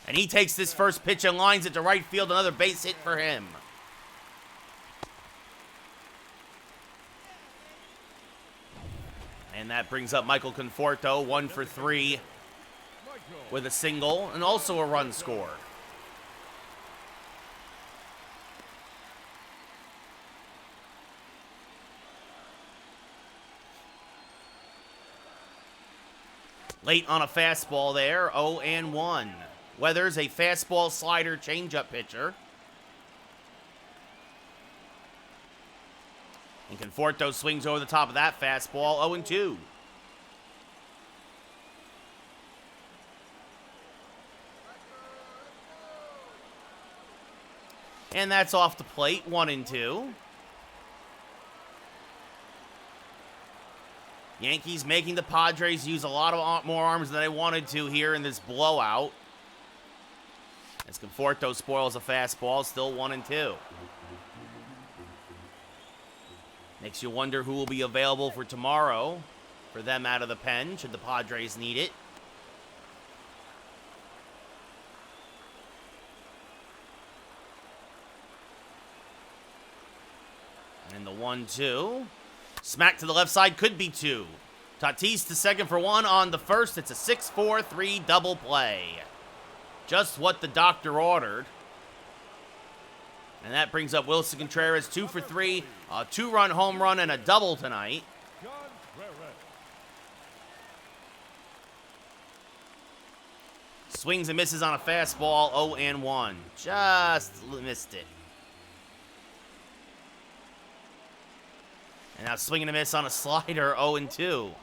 And he takes this first pitch and lines it to right field, another base hit for him. And that brings up Michael Conforto, 1 for 3 with a single and also a run scored. Late on a fastball there, 0-1. Weathers, a fastball, slider, changeup pitcher. And Conforto swings over the top of that fastball, 0-2. And that's off the plate, 1-2. Yankees making the Padres use a lot of more arms than they wanted to here in this blowout. As Conforto spoils a fastball, still 1-2. Makes you wonder who will be available for tomorrow for them out of the pen, should the Padres need it. And the 1-2. Smack to the left side, could be 2. Tatis to second for 1 on the first. It's a 6-4-3 double play. Just what the doctor ordered. And that brings up Wilson Contreras, 2 for 3. A 2-run home run and a double tonight. Swings and misses on a fastball, 0-1. Just missed it. And now swing and a miss on a slider, 0-2.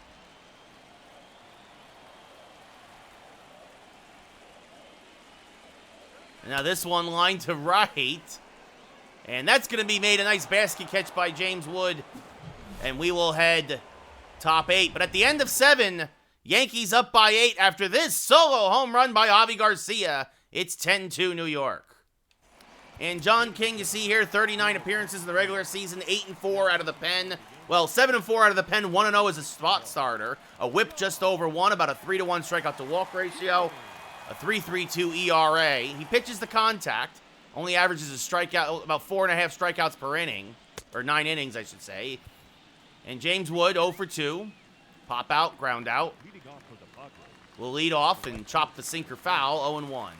And now this one lined to right. And that's going to be made a nice basket catch by James Wood. And we will head top 8. But at the end of 7, Yankees up by 8 after this solo home run by Avi Garcia. It's 10-2 New York. And John King, you see here, 39 appearances in the regular season, 8-4 out of the pen. Well, 7-4 out of the pen, 1-0 as a spot starter. A whip just over 1, about a 3-to-1 strikeout to walk ratio, a 3.32 ERA. He pitches the contact, only averages a strikeout, about 4.5 strikeouts per inning, or 9 innings, I should say. And James Wood, 0 for 2. Pop out, ground out. Will lead off and chop the sinker foul, 0-1.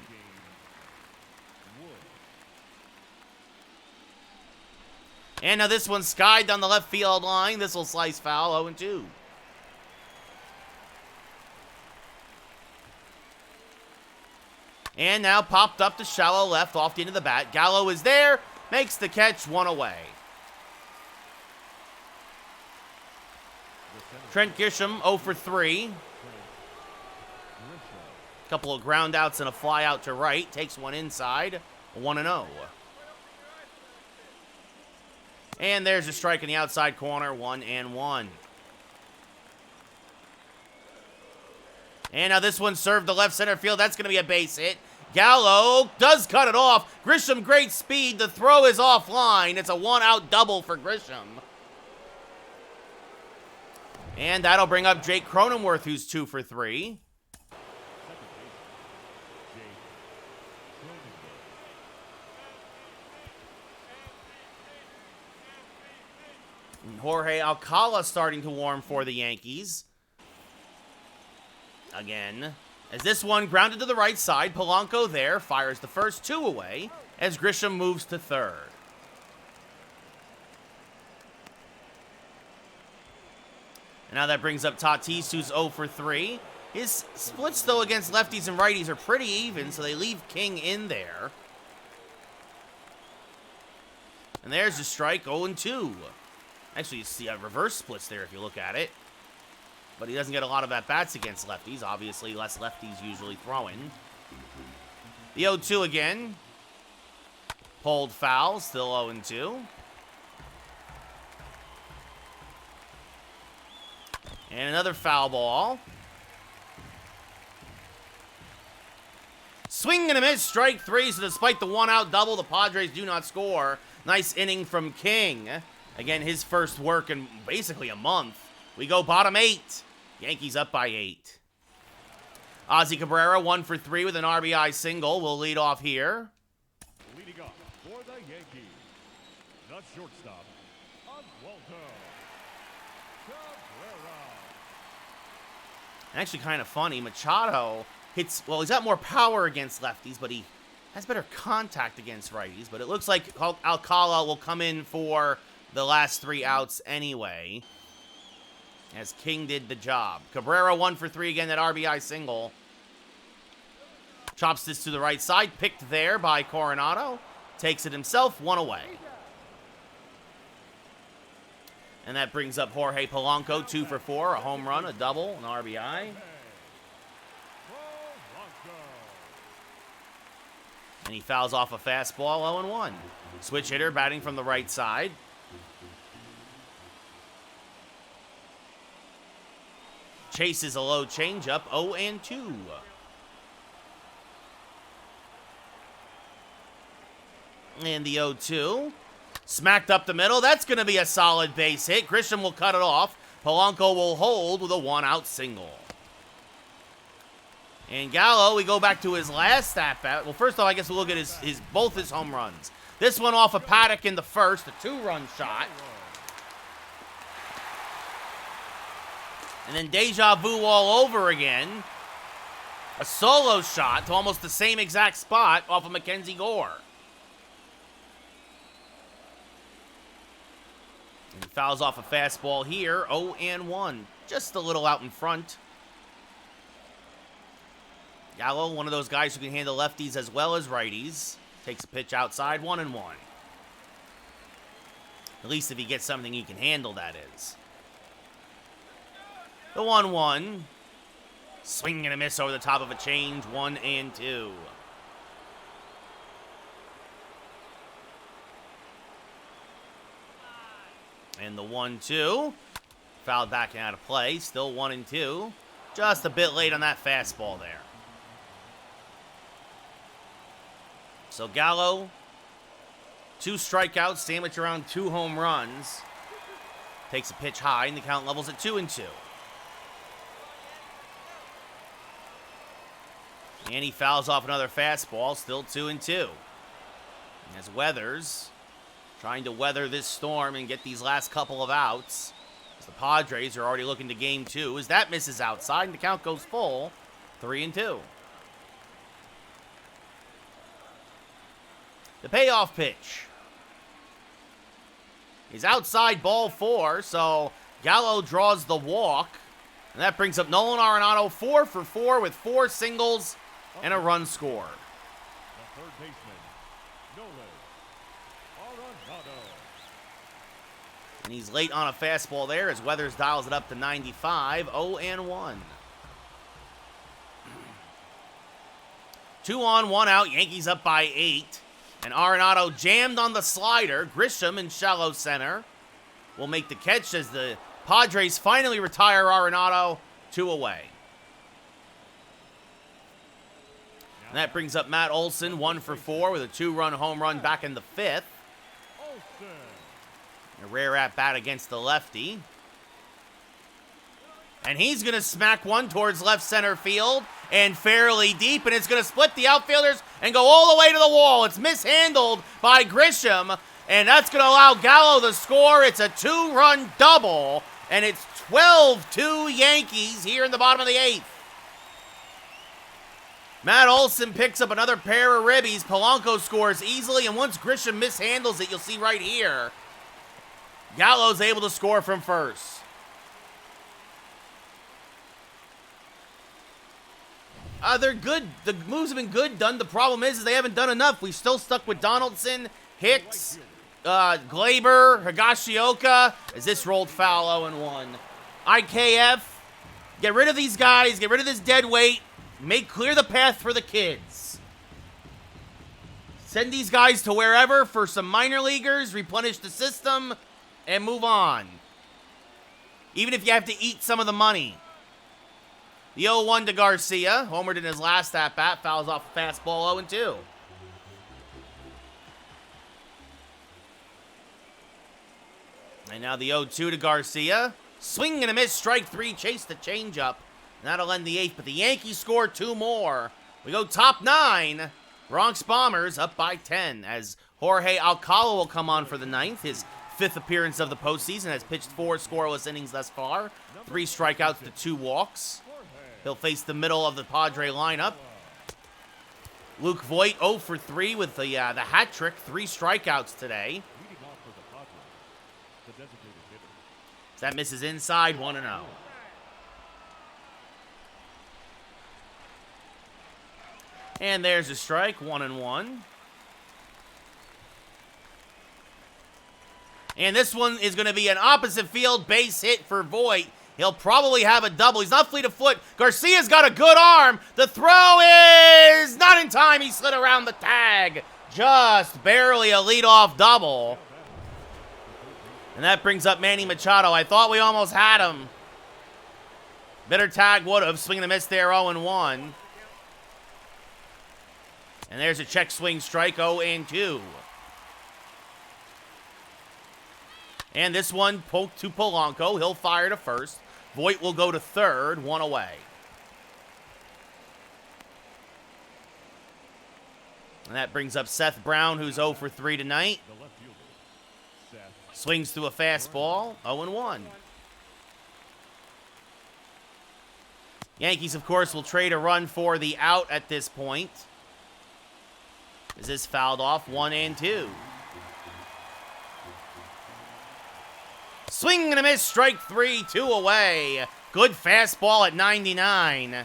And now this one skied down the left field line. This will slice foul, 0-2. And now popped up to shallow left off the end of the bat. Gallo is there, makes the catch, 1 away. Trent Grisham, 0 for 3. Couple of ground outs and a fly out to right. Takes one inside, 1-0. And there's a strike in the outside corner, 1-1. And now this one served to left center field. That's going to be a base hit. Gallo does cut it off. Grisham, great speed. The throw is offline. It's a 1-out double for Grisham. And that'll bring up Jake Cronenworth, who's 2 for 3. Jorge Alcala starting to warm for the Yankees. Again. As this one grounded to the right side, Polanco there fires the first 2 away as Grisham moves to third. And now that brings up Tatis, who's 0 for 3. His splits, though, against lefties and righties are pretty even, so they leave King in there. And there's a strike, 0-2. Actually, you see reverse splits there if you look at it. But he doesn't get a lot of at-bats against lefties. Obviously, less lefties usually throwing. The 0-2 again. Pulled foul, still 0-2. And another foul ball. Swing and a miss, strike 3. So despite the 1-out double, the Padres do not score. Nice inning from King. Again, his first work in basically a month. We go bottom 8. Yankees up by 8. Ozzy Cabrera, 1 for 3 with an RBI single. Will lead off here. Leading off for the Yankees, the shortstop, Oswaldo Cabrera. Actually, kind of funny. Machado hits, well, he's got more power against lefties, but he has better contact against righties. But it looks like Alcala will come in for the last 3 outs anyway, as King did the job. Cabrera 1 for 3 again, that RBI single. Chops this to the right side, picked there by Coronado. Takes it himself, 1 away. And that brings up Jorge Polanco, 2 for 4, a home run, a double, an RBI. And he fouls off a fastball, 0-1. Switch hitter batting from the right side. Chases a low changeup, 0-2. And the 0-2. Smacked up the middle. That's going to be a solid base hit. Grisham will cut it off. Polanco will hold with a 1-out single. And Gallo, we go back to his last at-bat. Well, first off, I guess we'll look at both his home runs. This one off of Paddock in the first, a 2-run shot. And then deja vu all over again. A solo shot to almost the same exact spot off of Mackenzie Gore. And he fouls off a fastball here, 0-1. Just a little out in front. Gallo, one of those guys who can handle lefties as well as righties. Takes a pitch outside, 1-1. At least if he gets something he can handle, that is. The 1-1. Swing and a miss over the top of a change, 1-2. And the 1-2. Fouled back and out of play, still 1-2. Just a bit late on that fastball there. So Gallo, 2 strikeouts, sandwich around 2 home runs. Takes a pitch high, and the count levels at 2-2. And he fouls off another fastball, still 2-2. As Weathers trying to weather this storm and get these last couple of outs. As the Padres are already looking to game 2. As that misses outside, and the count goes full, 3-2. The payoff pitch is outside, ball 4, so Gallo draws the walk. And that brings up Nolan Arenado 4 for 4 with 4 singles and a run scored. The third baseman, Nolan Arenado. And he's late on a fastball there as Weathers dials it up to 95, 0-1. 2 on, 1 out, Yankees up by 8. And Arenado jammed on the slider. Grisham in shallow center will make the catch as the Padres finally retire Arenado 2 away. And that brings up Matt Olson, 1 for 4 with a 2-run home run back in the 5th. A rare at-bat against the lefty. And he's going to smack one towards left center field and fairly deep, and it's going to split the outfielders and go all the way to the wall. It's mishandled by Grisham, and that's going to allow Gallo the score. It's a 2-run double, and it's 12-2 Yankees here in the bottom of the 8th. Matt Olson picks up another pair of ribbies. Polanco scores easily, and once Grisham mishandles it, you'll see right here, Gallo's able to score from first. They're good. The moves have been good done. The problem is they haven't done enough. We've still stuck with Donaldson, Hicks, Glaber, Higashioka, as this rolled foul 0-1. IKF, get rid of these guys. Get rid of this dead weight. Clear the path for the kids. Send these guys to wherever for some minor leaguers, replenish the system, and move on. Even if you have to eat some of the money. The 0-1 to Garcia. Homered in his last at-bat. Fouls off a fastball 0-2. And now the 0-2 to Garcia. Swing and a miss. Strike 3. Chase the changeup. And that'll end the 8th. But the Yankees score 2 more. We go top 9. Bronx Bombers up by 10. As Jorge Alcala will come on for the 9th. His 5th appearance of the postseason. Has pitched 4 scoreless innings thus far. 3 strikeouts to 2 walks. He'll face the middle of the Padre lineup. Luke Voit 0 for 3 with the hat trick. 3 strikeouts today. That misses inside, 1-0. And there's a strike, 1-1. And this one is going to be an opposite field base hit for Voit. He'll probably have a double. He's not fleet of foot. Garcia's got a good arm. The throw is not in time. He slid around the tag. Just barely a leadoff double. And that brings up Manny Machado. I thought we almost had him. Better tag would have. Swing and a miss there, 0-1. And there's a check swing strike, 0-2. And this one poked to Polanco. He'll fire to first. Voit will go to third, 1 away. And that brings up Seth Brown, who's 0 for 3 tonight. Swings through a fastball, 0-1. Yankees, of course, will trade a run for the out at this point. Is this fouled off? 1-2. Swing and a miss, strike 3, 2 away. Good fastball at 99.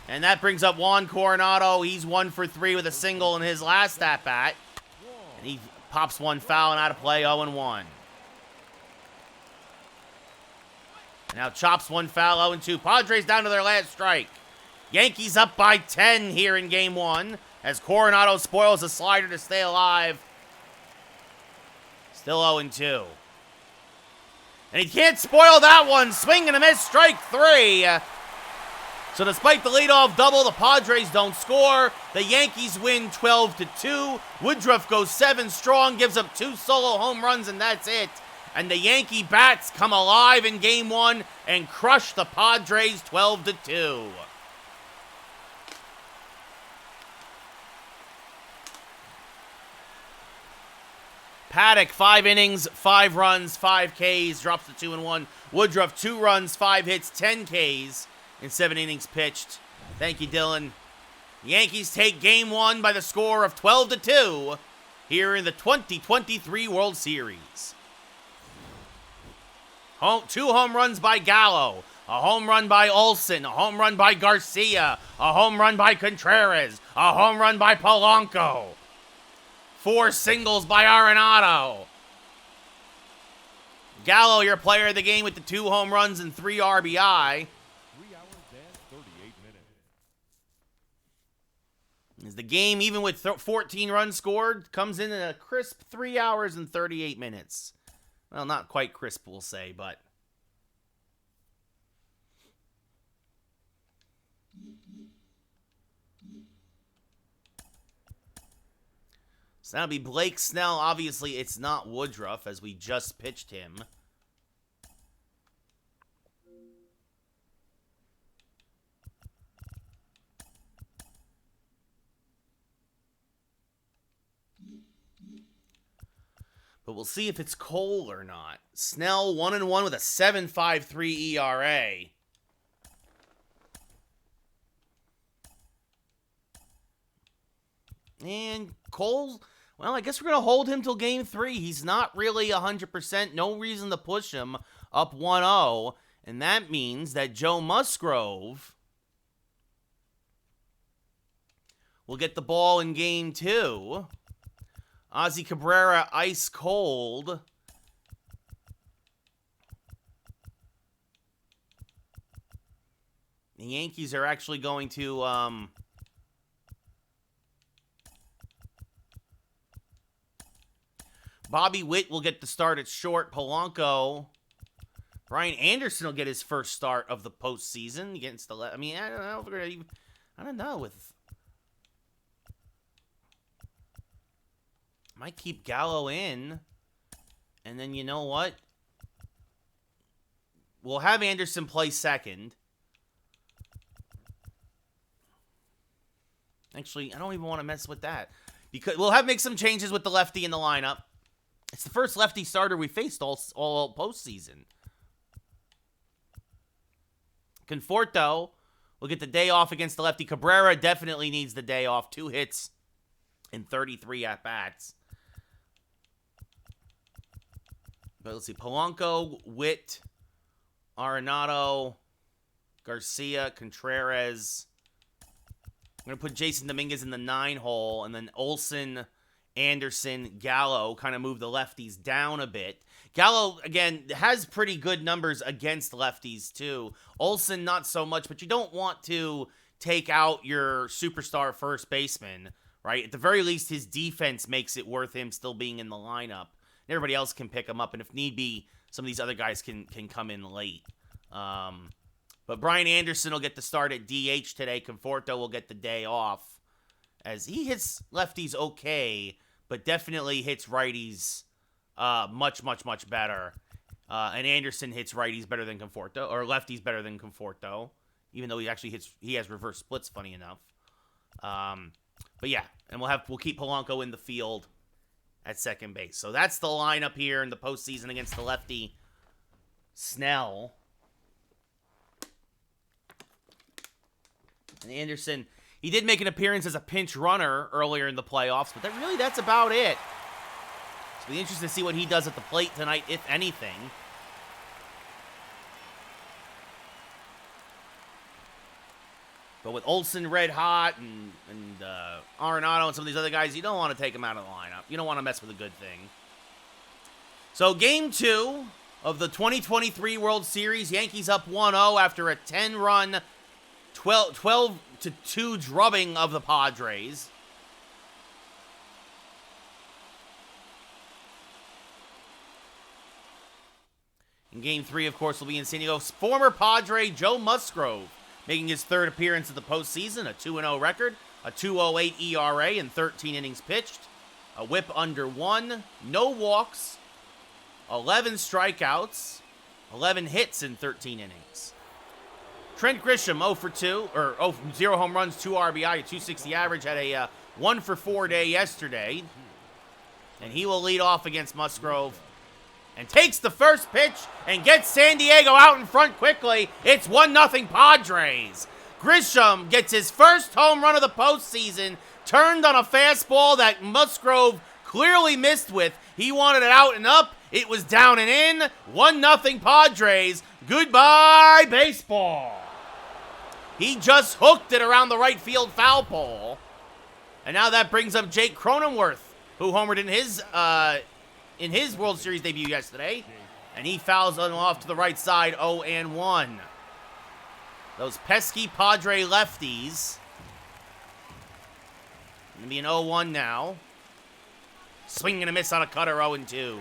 And that brings up Juan Coronado. He's 1 for 3 with a single in his last at-bat. And he pops one foul and out of play, 0-1. Now chops one foul, 0-2. Padres down to their last strike. Yankees up by 10 here in game 1. As Coronado spoils a slider to stay alive. Still 0-2. And he can't spoil that one. Swing and a miss, strike 3. So despite the leadoff double, the Padres don't score. The Yankees win 12-2. Woodruff goes 7 strong, gives up 2 solo home runs, and that's it. And the Yankee bats come alive in Game 1 and crush the Padres 12-2. Paddock, 5 innings, 5 runs, 5 Ks, drops to 2-1. Woodruff, 2 runs, 5 hits, 10 Ks in 7 innings pitched. Thank you, Dylan. Yankees take Game 1 by the score of 12-2 here in the 2023 World Series. 2 home runs by Gallo, a home run by Olson, a home run by Garcia, a home run by Contreras, a home run by Polanco. 4 singles by Arenado. Gallo, your player of the game with the 2 home runs and 3 RBI. 3 hours and 38 minutes. As the game, even with 14 runs scored, comes in a crisp 3 hours and 38 minutes. Well, not quite crisp, we'll say, but... So that'll be Blake Snell. Obviously, it's not Woodruff, as we just pitched him. But we'll see if it's Cole or not. Snell 1-1 with a 7.53 ERA. And Cole, well, I guess we're going to hold him till Game 3. He's not really 100%. No reason to push him up 1-0. And that means that Joe Musgrove will get the ball in Game 2. Ozzy Cabrera, ice cold. The Yankees are actually going to... Bobby Witt will get the start at short. Polanco. Brian Anderson will get his first start of the postseason against the... I mean, I don't know if we're going to... I don't know. Might keep Gallo in. And then you know what? We'll have Anderson play second. Actually, I don't even want to mess with that. Because we'll make some changes with the lefty in the lineup. It's the first lefty starter we faced all postseason. Conforto will get the day off against the lefty. Cabrera definitely needs the day off. 2 hits in 33 at-bats. But let's see. Polanco, Witt, Arenado, Garcia, Contreras. I'm going to put Jason Dominguez in the 9 hole, and then Olson, Anderson, Gallo kind of move the lefties down a bit. Gallo, again, has pretty good numbers against lefties, too. Olson, not so much, but you don't want to take out your superstar first baseman, right? At the very least, his defense makes it worth him still being in the lineup. Everybody else can pick him up, and if need be, some of these other guys can come in late. But Brian Anderson will get the start at DH today. Conforto will get the day off, as he hits lefties okay, but definitely hits righties much, much, much better. And Anderson hits righties better than Conforto, or lefties better than Conforto, even though he has reverse splits, funny enough. But yeah, and we'll keep Polanco in the field at second base. So that's the lineup here in the postseason against the lefty Snell. And Anderson, he did make an appearance as a pinch runner earlier in the playoffs, but that's about it. So it'll be interesting to see what he does at the plate tonight, if anything. But with Olson red hot and Arenado and some of these other guys, you don't want to take them out of the lineup. You don't want to mess with a good thing. So Game 2 of the 2023 World Series. Yankees up 1-0 after a 10-run, 12-2 drubbing of the Padres. In Game 3, of course, will be in San Diego. Former Padre Joe Musgrove making his third appearance of the postseason, a 2-0 record, a 2.08 ERA in 13 innings pitched, a whip under 1, no walks, 11 strikeouts, 11 hits in 13 innings. Trent Grisham, 0 for 2, or 0 home runs, 2 RBI, a 260 average, had a 1 for 4 day yesterday. And he will lead off against Musgrove. And takes the first pitch and gets San Diego out in front quickly. It's 1-0 Padres. Grisham gets his first home run of the postseason, turned on a fastball that Musgrove clearly missed with. He wanted it out and up. It was down and in. 1-0 Padres. Goodbye, baseball. He just hooked it around the right field foul pole. And now that brings up Jake Cronenworth, who homered in his World Series debut yesterday. And he fouls on off to the right side, 0-1. Those pesky Padre lefties. Going to be an 0-1 now. Swing and a miss on a cutter, 0-2.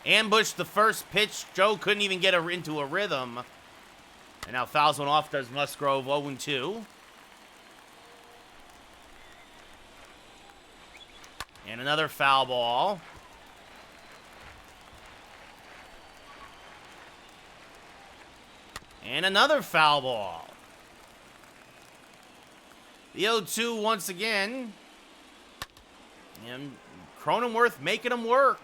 Ambushed the first pitch. Joe couldn't even get into a rhythm. And now fouls one off, does Musgrove, 0-2. And another foul ball. And another foul ball. The 0-2 once again. And Cronenworth making him work.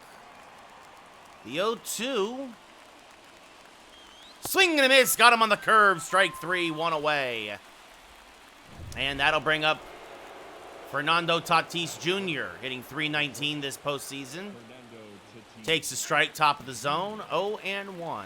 The 0-2. Swing and a miss. Got him on the curve. Strike 3. 1 away. And that'll bring up Fernando Tatis Jr. hitting .319 this postseason. Takes a strike, top of the zone. 0-1.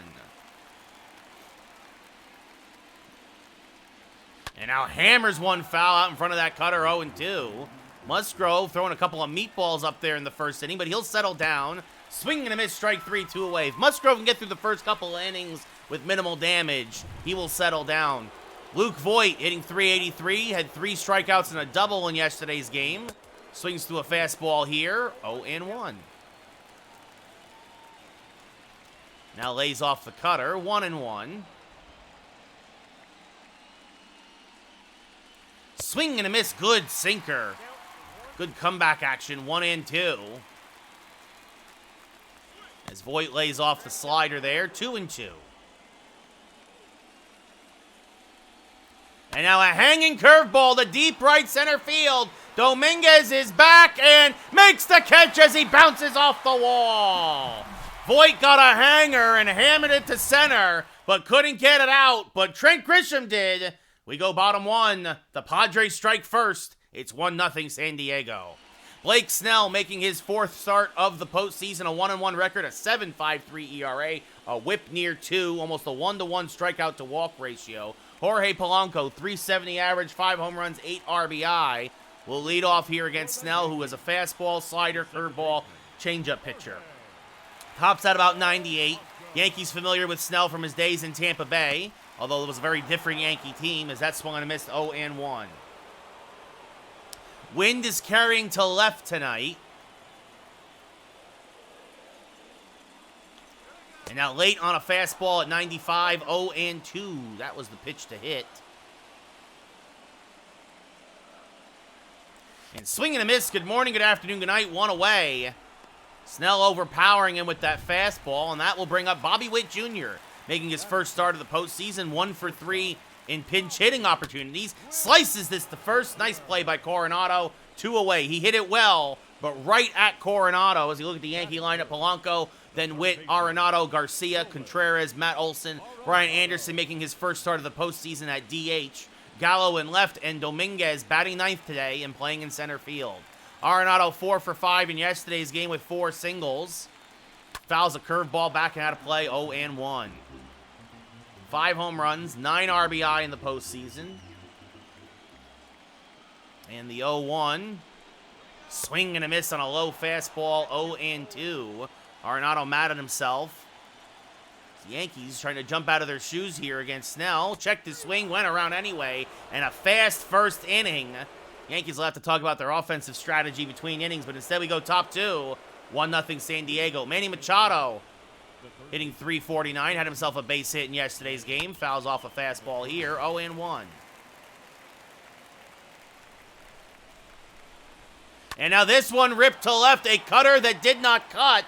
And now hammers one foul out in front of that cutter, 0-2. Musgrove throwing a couple of meatballs up there in the first inning, but he'll settle down. Swing and a miss, strike 3, 2 away. If Musgrove can get through the first couple of innings with minimal damage, he will settle down. Luke Voigt hitting .383, had 3 strikeouts and a double in yesterday's game. Swings through a fastball here, 0-1. Now lays off the cutter, 1-1. Swing and a miss, good sinker. Good comeback action, 1-2. As Voigt lays off the slider there, 2-2. And now a hanging curveball to deep right center field. Dominguez is back and makes the catch as he bounces off the wall. Voigt got a hanger and hammered it to center, but couldn't get it out. But Trent Grisham did. We go bottom 1. The Padres strike first. It's 1-0 San Diego. Blake Snell making his 4th start of the postseason, a 1-1 record, a 7.53 ERA, a whip near 2, almost a 1-to-1 strikeout to walk ratio. Jorge Polanco, .370 average, 5 home runs, 8 RBI. Will lead off here against Snell, who is a fastball, slider, curveball, changeup pitcher. Tops at about 98. Yankees familiar with Snell from his days in Tampa Bay, although it was a very different Yankee team, as that swung and missed, 0-1. Wind is carrying to left tonight. And now late on a fastball at 95, 0-2. That was the pitch to hit. And swing and a miss. Good morning, good afternoon, good night. 1 away. Snell overpowering him with that fastball, and that will bring up Bobby Witt Jr., making his first start of the postseason, 1 for 3 in pinch hitting opportunities. Slices this to first. Nice play by Coronado. 2 away. He hit it well, but right at Coronado. As you look at the Yankee lineup, Polanco, then Witt, Arenado, Garcia, Contreras, Matt Olson, Brian Anderson making his first start of the postseason at DH. Gallo in left, and Dominguez batting 9th today and playing in center field. Arenado 4 for 5 in yesterday's game with 4 singles. Fouls a curveball back and out of play, 0-1. 5 home runs, 9 RBI in the postseason. And the 0-1. Swing and a miss on a low fastball, 0-2. Arenado mad at himself. The Yankees trying to jump out of their shoes here against Snell. Checked his swing, went around anyway, and a fast first inning. Yankees will have to talk about their offensive strategy between innings, but instead we go top 2. 1-0 San Diego. Manny Machado hitting .349. Had himself a base hit in yesterday's game. Fouls off a fastball here. 0-1. And now this one ripped to left. A cutter that did not cut.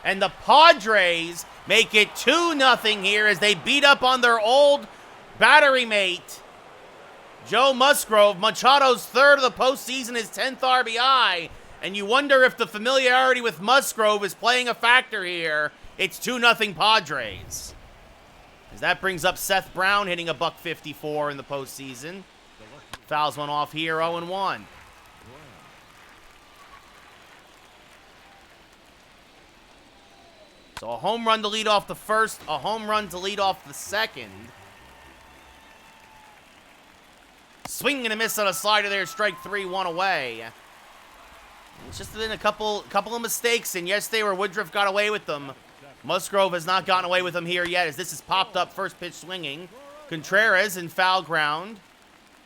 And the Padres make it 2-0 here as they beat up on their old battery mate, Joe Musgrove. Machado's third of the postseason, his 10th RBI. And you wonder if the familiarity with Musgrove is playing a factor here. It's 2-0 Padres. As that brings up Seth Brown, hitting a .154 in the postseason. Fouls one off here, 0-1. So a home run to lead off the first, a home run to lead off the second. Swing and a miss on a slider there, strike 3, 1 away. It's just been a couple of mistakes, and yesterday where Woodruff got away with them, Musgrove has not gotten away with them here yet, as this is popped up, first pitch swinging. Contreras in foul ground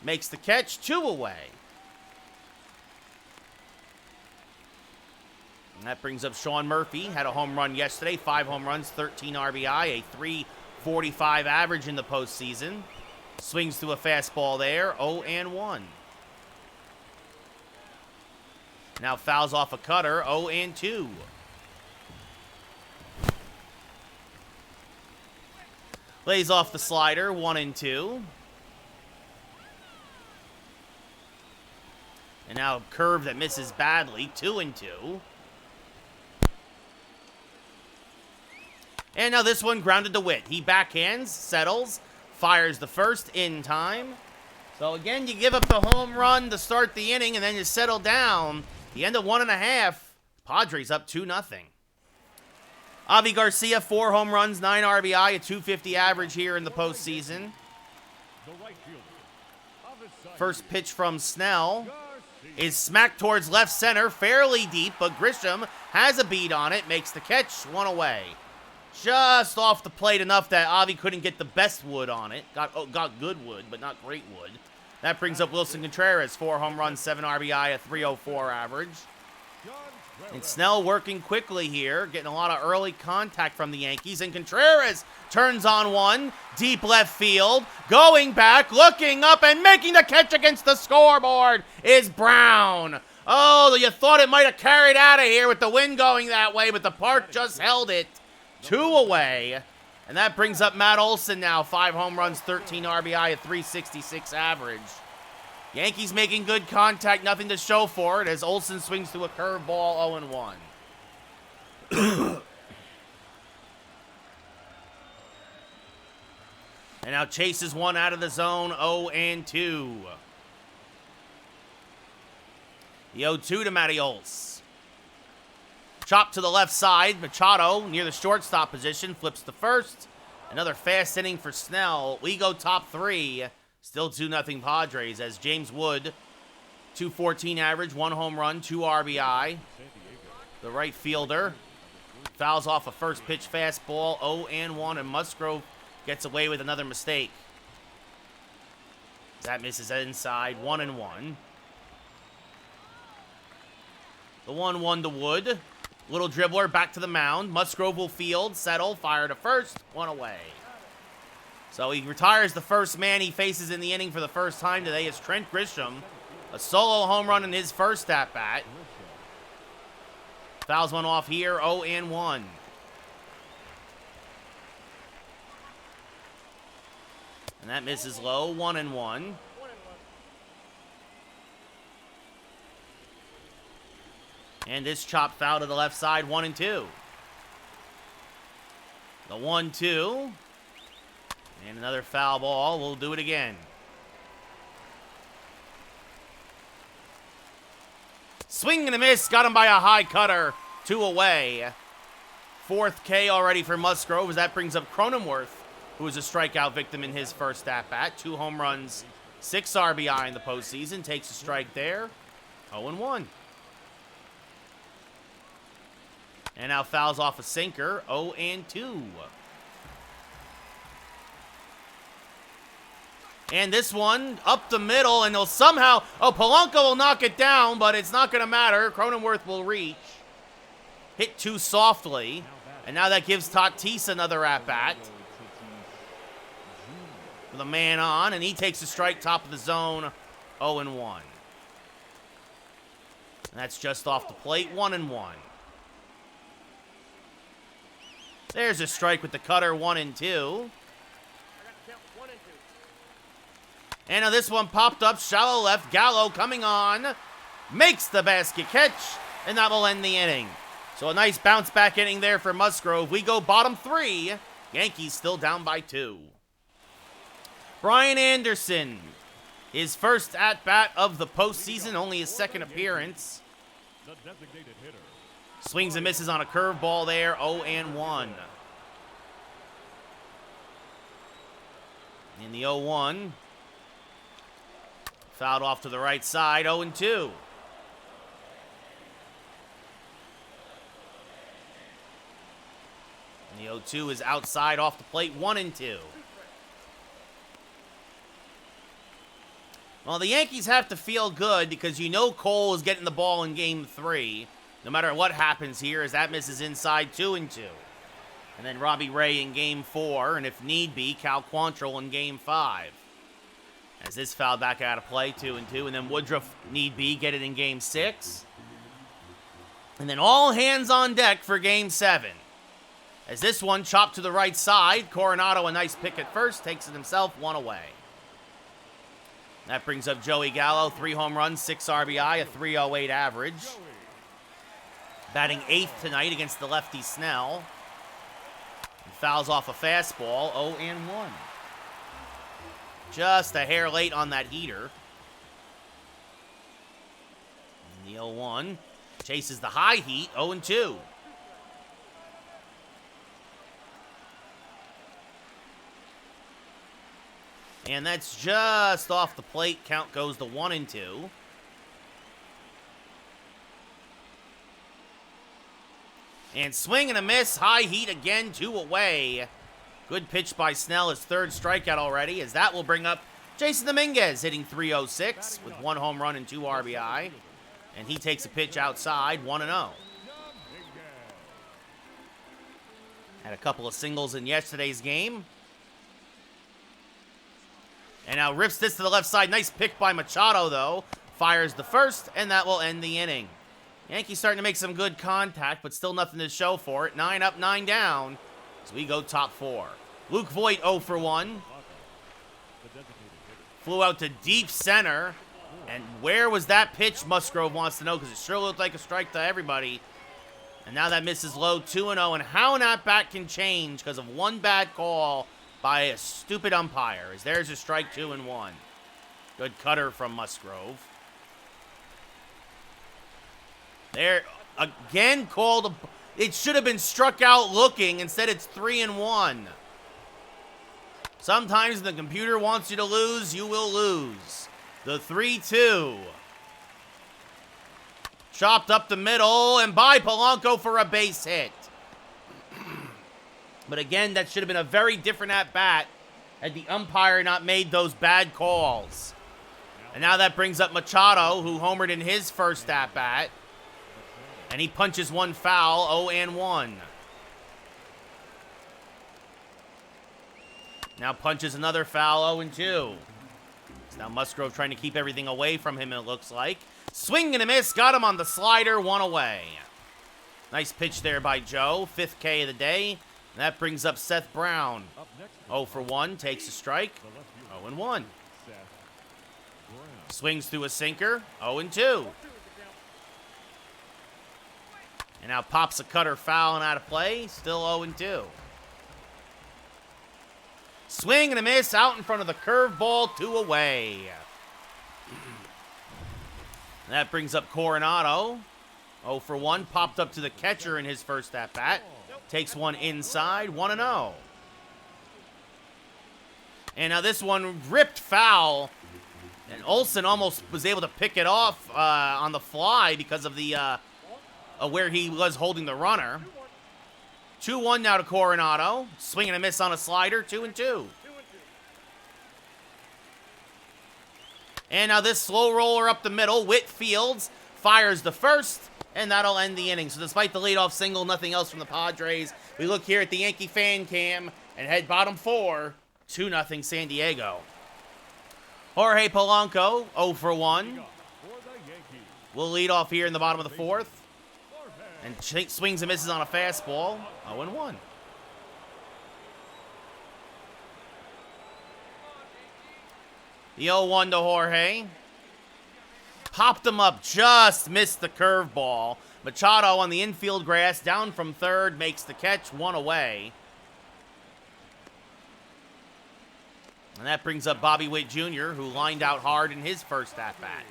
makes the catch, 2 away. And that brings up Sean Murphy. Had a home run yesterday. 5 home runs, 13 RBI, a .345 average in the postseason. Swings to a fastball there, 0-1. Now fouls off a cutter, 0-2. Lays off the slider, 1-2. And now curve that misses badly, 2-2. And now this one grounded to Witt. He backhands, settles, fires the first in time. So again, you give up the home run to start the inning, and then you settle down. The end of 1.5. Padres up 2-0. Avi Garcia, 4 home runs, 9 RBI, a .250 average here in the postseason. First pitch from Snell is smacked towards left center, fairly deep, but Grisham has a beat on it, makes the catch, 1 away. Just off the plate enough that Avi couldn't get the best wood on it. Got good wood, but not great wood. That brings up Wilson Contreras, 4 home runs, 7 RBI, a .304 average. And Snell working quickly here, getting a lot of early contact from the Yankees. And Contreras turns on one, deep left field, going back, looking up, and making the catch against the scoreboard is Brown. Oh, you thought it might have carried out of here with the wind going that way, but the park just held it. 2 away. And that brings up Matt Olson now. 5 home runs, 13 RBI, a .366 average. Yankees making good contact, nothing to show for it as Olson swings to a curveball, 0-1. And now chases one out of the zone, 0-2. The 0-2 to Matty Olson. Chop to the left side. Machado near the shortstop position. Flips to first. Another fast inning for Snell. We go top 3. Still 2-0 Padres as James Wood, .214 average, 1 home run, 2 RBI. The right fielder fouls off a first pitch fastball, 0-1, and Musgrove gets away with another mistake. That misses inside, 1-1. The 1-1 to Wood. Little dribbler back to the mound. Musgrove will field, settle, fire to first, 1 away. So he retires the first man he faces in the inning for the first time today is Trent Grisham. A solo home run in his first at-bat. Fouls one off here, 0-1. And that misses low, 1-1. And this chop foul to the left side, 1-2. The 1-2. And another foul ball. We'll do it again. Swing and a miss. Got him by a high cutter. 2 away. 4th K already for Musgrove as that brings up Cronenworth, who was a strikeout victim in his first at-bat. 2 home runs, 6 RBI in the postseason. Takes a strike there. 0-1. And now fouls off a sinker. 0-2. And this one up the middle, and they'll somehow... Oh, Polanco will knock it down, but it's not going to matter. Cronenworth will reach. Hit too softly. And now that gives Tatis another at-bat. With a man on, and he takes a strike, top of the zone, 0-1. And that's just off the plate, 1-1. There's a strike with the cutter, 1-2. And now this one popped up, shallow left, Gallo coming on, makes the basket catch, and that will end the inning. So a nice bounce back inning there for Musgrove. We go bottom 3, Yankees still down by 2. Brian Anderson, his first at-bat of the postseason, only his second appearance. The designated hitter. Swings and misses on a curveball there, 0-1. In the 0-1, fouled off to the right side, 0-2. And the 0-2 is outside off the plate, 1-2. Well, the Yankees have to feel good because you know Cole is getting the ball in Game 3, no matter what happens here, as that misses inside, 2-2. And then Robbie Ray in Game 4, and if need be, Cal Quantrill in Game 5. As this foul back out of play, 2-2, and then Woodruff, need be, get it in Game 6. And then all hands on deck for Game 7. As this one chopped to the right side, Coronado, a nice pick at first, takes it himself, 1 away. That brings up Joey Gallo, 3 home runs, 6 RBI, a 3.08 average. Batting 8th tonight against the lefty Snell. And fouls off a fastball, 0-1. Just a hair late on that heater. And the 0-1 chases the high heat, 0-2. And that's just off the plate. Count goes to 1-2. And swing and a miss. High heat again, 2 away. Good pitch by Snell, his 3rd strikeout already, as that will bring up Jason Dominguez, hitting .306 with 1 home run and 2 RBI. And he takes a pitch outside, 1-0. Had a couple of singles in yesterday's game. And now rips this to the left side. Nice pick by Machado, though. Fires the first, and that will end the inning. Yankees starting to make some good contact, but still nothing to show for it. 9 up, 9 down as we go top 4. Luke Voit 0 for 1. Flew out to deep center. And where was that pitch, Musgrove wants to know, because it sure looked like a strike to everybody. And now that misses low, 2-0. And how an at-bat can change because of one bad call by a stupid umpire, as there's a strike, 2-1. Good cutter from Musgrove. There, again called, it should have been struck out looking, instead it's 3-1. Sometimes the computer wants you to lose, you will lose. The 3-2. Chopped up the middle, and by Polanco for a base hit. But again, that should have been a very different at-bat had the umpire not made those bad calls. And now that brings up Machado, who homered in his first at-bat. And he punches one foul, 0-1. Now punches another foul, 0-2. Now Musgrove trying to keep everything away from him, it looks like. Swing and a miss, got him on the slider, 1 away. Nice pitch there by Joe, 5th K of the day. And that brings up Seth Brown. 0 for 1, takes a strike, 0-1. Swings through a sinker, 0-2. And now pops a cutter foul and out of play, still 0-2. Swing and a miss out in front of the curveball, 2 away. That brings up Coronado. 0 for 1, popped up to the catcher in his first at-bat. Takes one inside, 1-0. And now this one ripped foul. And Olsen almost was able to pick it off on the fly because of the where he was holding the runner. 2-1 now to Coronado. Swing and a miss on a slider, 2-2. And now this slow roller up the middle. Whitfields fires the first, And that'll end the inning. So despite the leadoff single, nothing else from the Padres. We look here at the Yankee fan cam and head bottom 4, 2-0 San Diego. Jorge Polanco, 0 for 1. Will lead off here in the bottom of the 4th. And swings and misses on a fastball, 0-1. The 0-1 to Jorge. Popped him up, just missed the curveball. Machado on the infield grass, down from third, makes the catch, 1 away. And that brings up Bobby Witt Jr., who lined out hard in his first at-bat.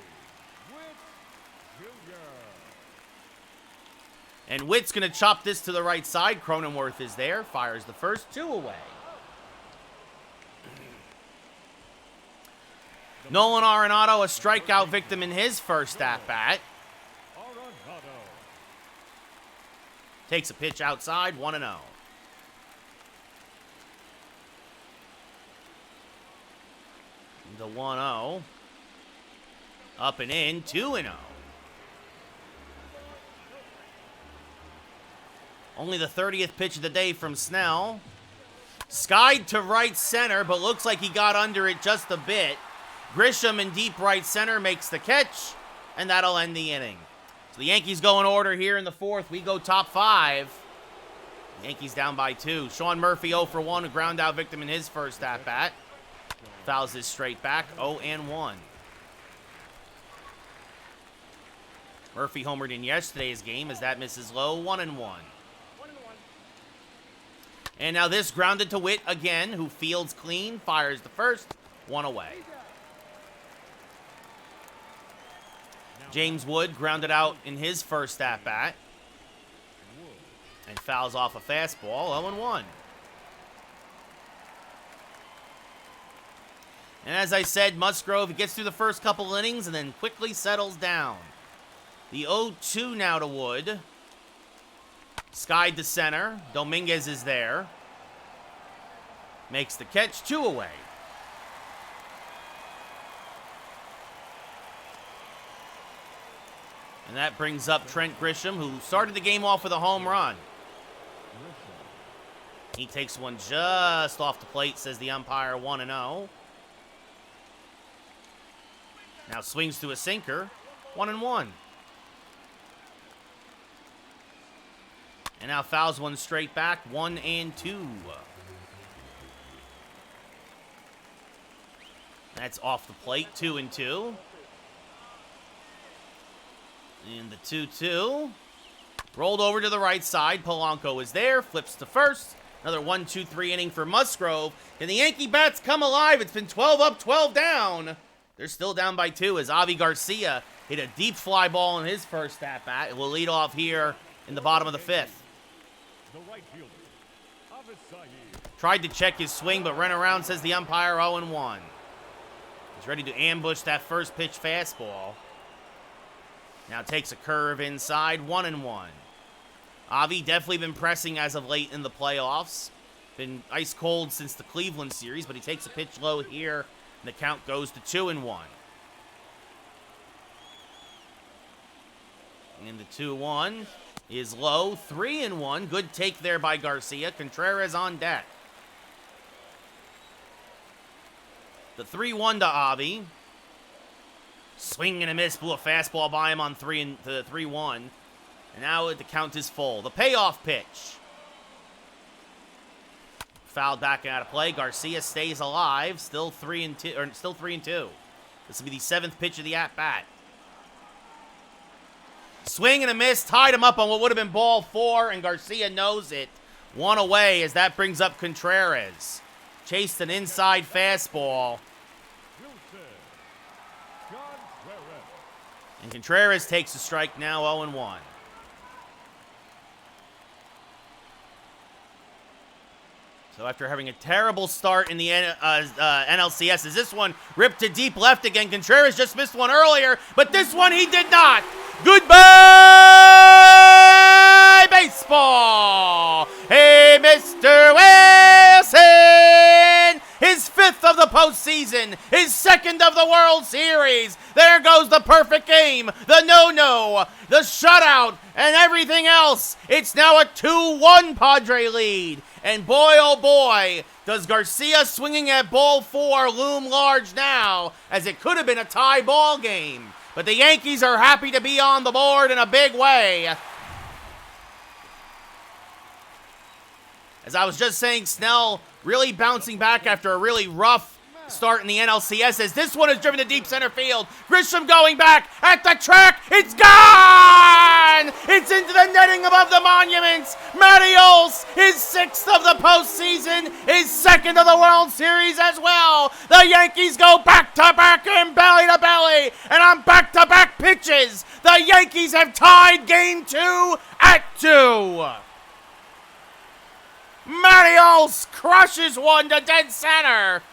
And Witt's going to chop this to the right side. Cronenworth is there, fires the first, 2 away. Nolan Arenado, a strikeout victim in his first at-bat. Takes a pitch outside, 1-0. The 1-0. Up and in, 2-0. Only the 30th pitch of the day from Snell. Skied to right center, but looks like he got under it just a bit. Grisham in deep right center makes the catch, and that'll end the inning. So the Yankees go in order here in the 4th. We go top 5. Yankees down by 2. Sean Murphy 0 for 1, a ground out victim in his first at-bat. Fouls this straight back, 0-1. Murphy homered in yesterday's game as that misses low, 1-1. And now this grounded to Witt again, who fields clean, fires the first, 1 away. James Wood grounded out in his first at-bat and fouls off a fastball, 0-1. And as I said, Musgrove gets through the first couple innings and then quickly settles down. The 0-2 now to Wood. Skied to center. Dominguez is there. Makes the catch, 2 away. And that brings up Trent Grisham, who started the game off with a home run. He takes one just off the plate, says the umpire, 1-0. Now swings to a sinker, 1-1. And now fouls one straight back, 1-2. That's off the plate, 2-2. And the 2-2. Rolled over to the right side. Polanco is there. Flips to first. Another 1-2-3 inning for Musgrove. And the Yankee bats come alive. It's been 12 up, 12 down. They're still down by 2 as Avi Garcia hit a deep fly ball in his first at-bat. It will lead off here in the bottom of the 5th. Tried to check his swing, but ran around, says the umpire, 0-1. He's ready to ambush that first pitch fastball. Now takes a curve inside, 1-1. Avi definitely been pressing as of late in the playoffs. Been ice cold since the Cleveland series, but he takes a pitch low here, and the count goes to 2-1. And the 2-1 is low, 3-1. Good take there by Garcia. Contreras on deck. The 3-1 to Avi. Swing and a miss, blew a fastball by him on 3-1. And now the count is full. The payoff pitch. Fouled back out of play. Garcia stays alive. Still 3-2. Or still 3-2. This will be the 7th pitch of the at-bat. Swing and a miss. Tied him up on what would have been ball 4, and Garcia knows it. 1 away as that brings up Contreras. Chased an inside fastball. And Contreras takes a strike now, 0-1. So after having a terrible start in the NLCS, is this one ripped to deep left again? Contreras just missed one earlier, but this one he did not. Goodbye, baseball. Hey, Mr. Wilson, his 5th of the postseason. postseason, his second of the World Series. There goes the perfect game, the no-no, the shutout, and everything else. It's now a 2-1 Padre lead. And boy, oh boy, does Garcia swinging at ball 4 loom large now, as it could have been a tie ball game. But the Yankees are happy to be on the board in a big way. As I was just saying, Snell really bouncing back after a really rough start in the NLCS, as this one is driven to deep center field. Grisham going back at the track. It's gone! It's into the netting above the monuments. Matty Olse, his 6th of the postseason, his 2nd of the World Series as well. The Yankees go back-to-back and belly-to-belly, and on back-to-back pitches, the Yankees have tied Game 2 at 2. Matty Olse crushes one to dead center.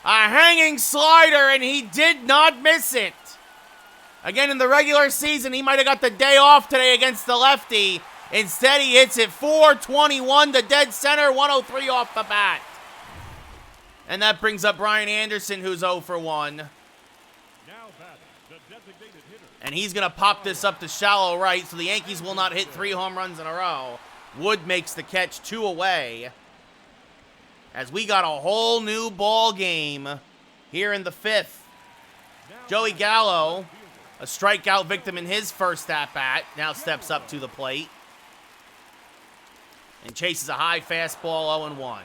A hanging slider, and he did not miss it. Again, in the regular season, he might have got the day off today against the lefty. Instead, he hits it 421 to dead center, 103 off the bat. And that brings up Brian Anderson, who's 0 for 1. And he's going to pop this up to shallow right, so the Yankees will not hit 3 home runs in a row. Wood makes the catch, 2 away. As we got a whole new ball game here in the 5th. Joey Gallo, a strikeout victim in his first at-bat, now steps up to the plate. And chases a high fastball, 0-1.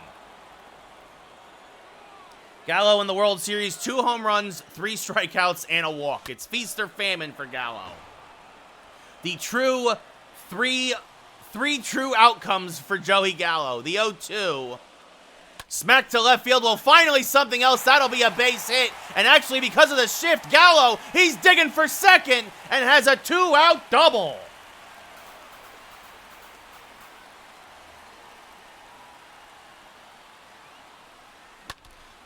Gallo in the World Series, 2 home runs, 3 strikeouts, and a walk. It's feast or famine for Gallo. The true three true outcomes for Joey Gallo. The 0-2. Smack to left field. Well, finally something else. That'll be a base hit. And actually, because of the shift, Gallo, he's digging for second and has a 2-out double.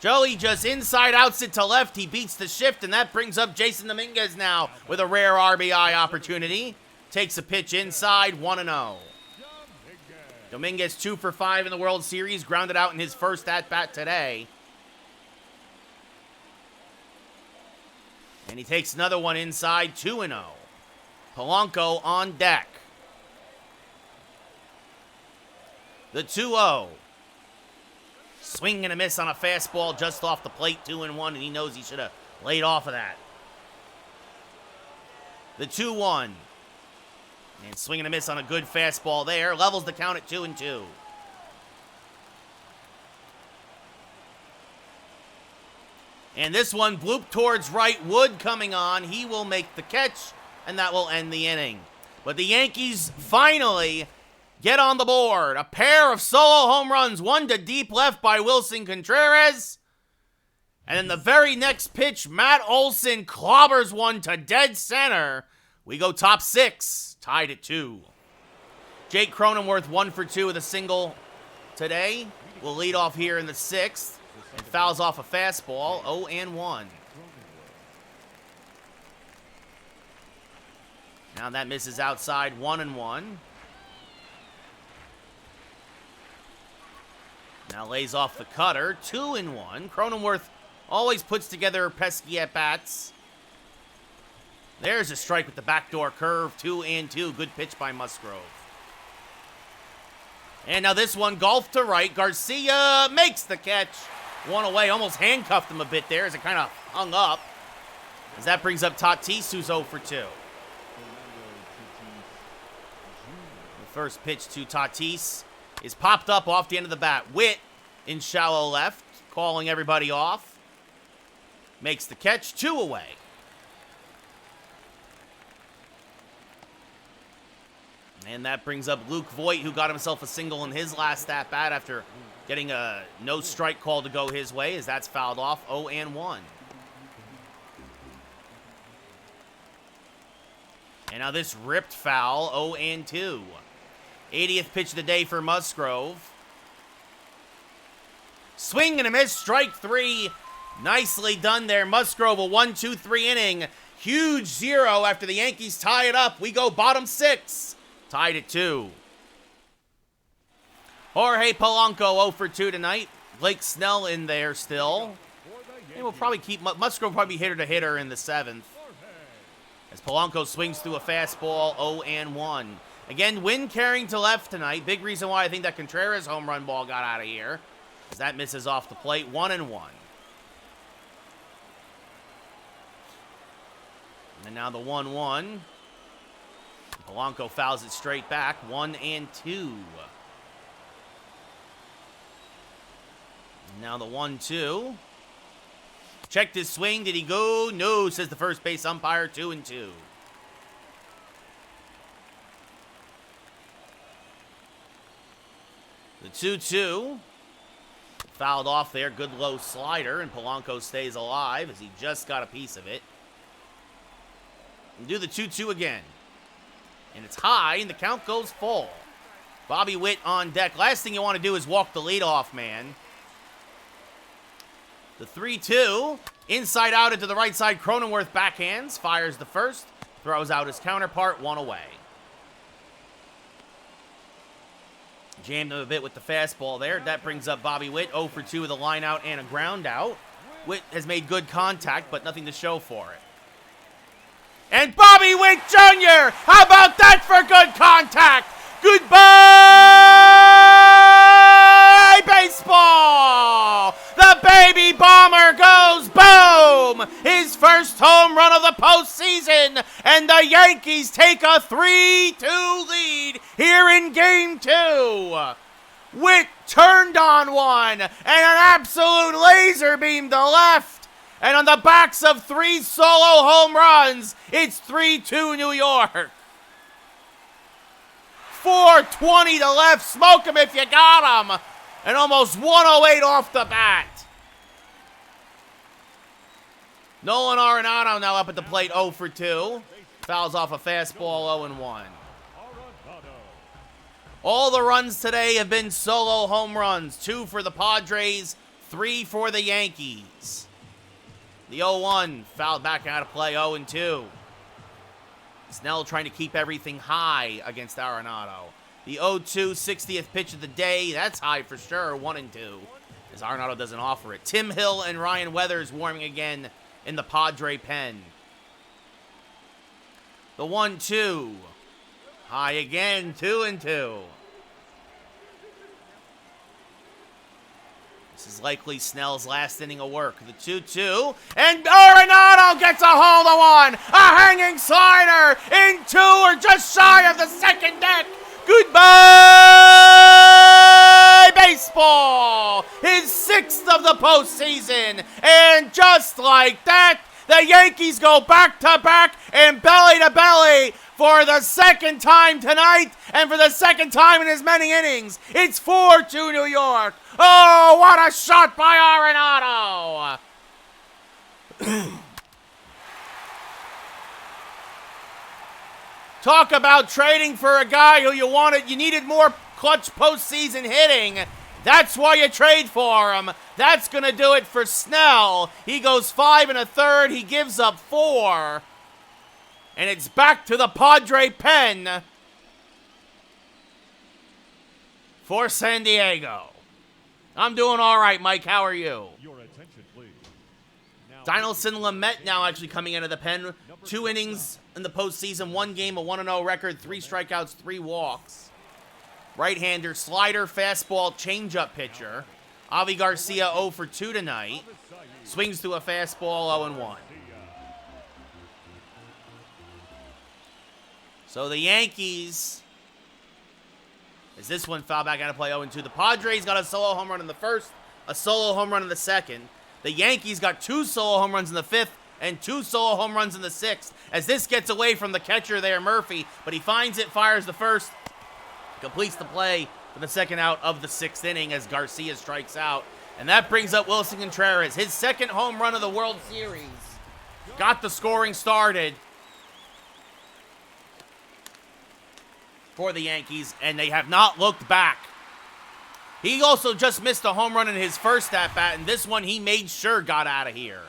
Joey just inside outs it to left. He beats the shift, and that brings up Jason Dominguez now with a rare RBI opportunity. Takes a pitch inside, 1-0. Dominguez 2 for 5 in the World Series, grounded out in his first at-bat today. And he takes another one inside, 2-0. Polanco on deck. The 2-0. Swing and a miss on a fastball just off the plate, 2-1, and he knows he should have laid off of that. The 2-1. And swing and a miss on a good fastball there. Levels the count at 2-2. And this one blooped towards right. Wood coming on. He will make the catch, and that will end the inning. But the Yankees finally get on the board. A pair of solo home runs. One to deep left by Wilson Contreras. And then the very next pitch, Matt Olson clobbers one to dead center. We go top 6. Tied at 2. Jake Cronenworth 1 for 2 with a single today. Will lead off here in the 6th. And fouls off a fastball, 0-1. Now that misses outside, 1-1. Now lays off the cutter, 2-1. Cronenworth always puts together pesky at-bats. There's a strike with the backdoor curve, 2-2. Good pitch by Musgrove. And now this one, golf to right. Garcia makes the catch. 1 away, almost handcuffed him a bit there as it kind of hung up. As that brings up Tatis, who's 0 for 2. The first pitch to Tatis is popped up off the end of the bat. Witt in shallow left, calling everybody off. Makes the catch, 2 away. And that brings up Luke Voit, who got himself a single in his last at-bat after getting a no-strike call to go his way, as that's fouled off, 0-1. And now this ripped foul, 0-2. 80th pitch of the day for Musgrove. Swing and a miss, strike 3. Nicely done there. Musgrove, a 1-2-3 inning. Huge 0 after the Yankees tie it up. We go bottom 6. Tied at 2. Jorge Polanco 0 for 2 tonight. Blake Snell in there still. And we'll probably keep Musgrove probably hitter to hitter in the 7th. As Polanco swings through a fastball, 0-1. Again, wind carrying to left tonight. Big reason why I think that Contreras home run ball got out of here. As that misses off the plate, 1-1. And now the 1-1. Polanco fouls it straight back, 1-2. Now the 1-2. Checked his swing. Did he go? No, says the first base umpire, 2-2. The 2-2. Fouled off there. Good low slider, and Polanco stays alive as he just got a piece of it. And do the 2-2 again. And it's high, and the count goes full. Bobby Witt on deck. Last thing you want to do is walk the leadoff man. The 3-2. Inside out into the right side. Cronenworth backhands. Fires the first. Throws out his counterpart. 1 away. Jammed him a bit with the fastball there. That brings up Bobby Witt. 0 for 2 with a line out and a ground out. Witt has made good contact, but nothing to show for it. And Bobby Witt Jr., how about that for good contact? Goodbye, baseball! The baby bomber goes boom! His first home run of the postseason, and the Yankees take a 3-2 lead here in Game 2. Witt turned on one, and an absolute laser beam to left. And on the backs of 3 solo home runs, it's 3-2 New York. 420 to left. Smoke him if you got him. And almost 108 off the bat. Nolan Arenado now up at the plate, 0 for 2. Fouls off a fastball, 0-1. All the runs today have been solo home runs. 2 for the Padres, 3 for the Yankees. The 0-1 fouled back out of play, 0-2. Snell trying to keep everything high against Arenado. The 0-2, 60th pitch of the day. That's high for sure, 1-2. As Arenado doesn't offer it. Tim Hill and Ryan Weathers warming again in the Padre pen. The 1-2. High again, 2-2. This is likely Snell's last inning of work. The 2-2. And Arenado gets a hold of one. A hanging slider into or just shy of the second deck. Goodbye, baseball. His 6th of the postseason. And just like that, the Yankees go back-to-back and belly-to-belly for the second time tonight and for the second time in as many innings. It's 4-2 New York. Oh, what a shot by Arenado. Talk about trading for a guy who you needed more clutch postseason hitting. That's why you trade for him. That's going to do it for Snell. He goes 5 1/3. He gives up 4. And it's back to the Padre pen for San Diego. I'm doing all right, Mike. How are you? Your attention, please. Dinelson Lamet now actually coming into the pen. 2 innings in the postseason, 1 game, a 1-0 record, 3 strikeouts, 3 walks. Right-hander, slider, fastball, changeup pitcher. Avi Garcia 0 for 2 tonight. Swings through a fastball, 0-1. So the Yankees, as this one fouled back out of play, 0-2. The Padres got a solo home run in the first, a solo home run in the second. The Yankees got 2 solo home runs in the 5th and 2 solo home runs in the 6th. As this gets away from the catcher there, Murphy, but he finds it, fires the first, completes the play for the second out of the 6th inning as Garcia strikes out. And that brings up Wilson Contreras, his 2nd home run of the World Series. Got the scoring started for the Yankees, and they have not looked back. He also just missed a home run in his first at-bat, and this one he made sure got out of here.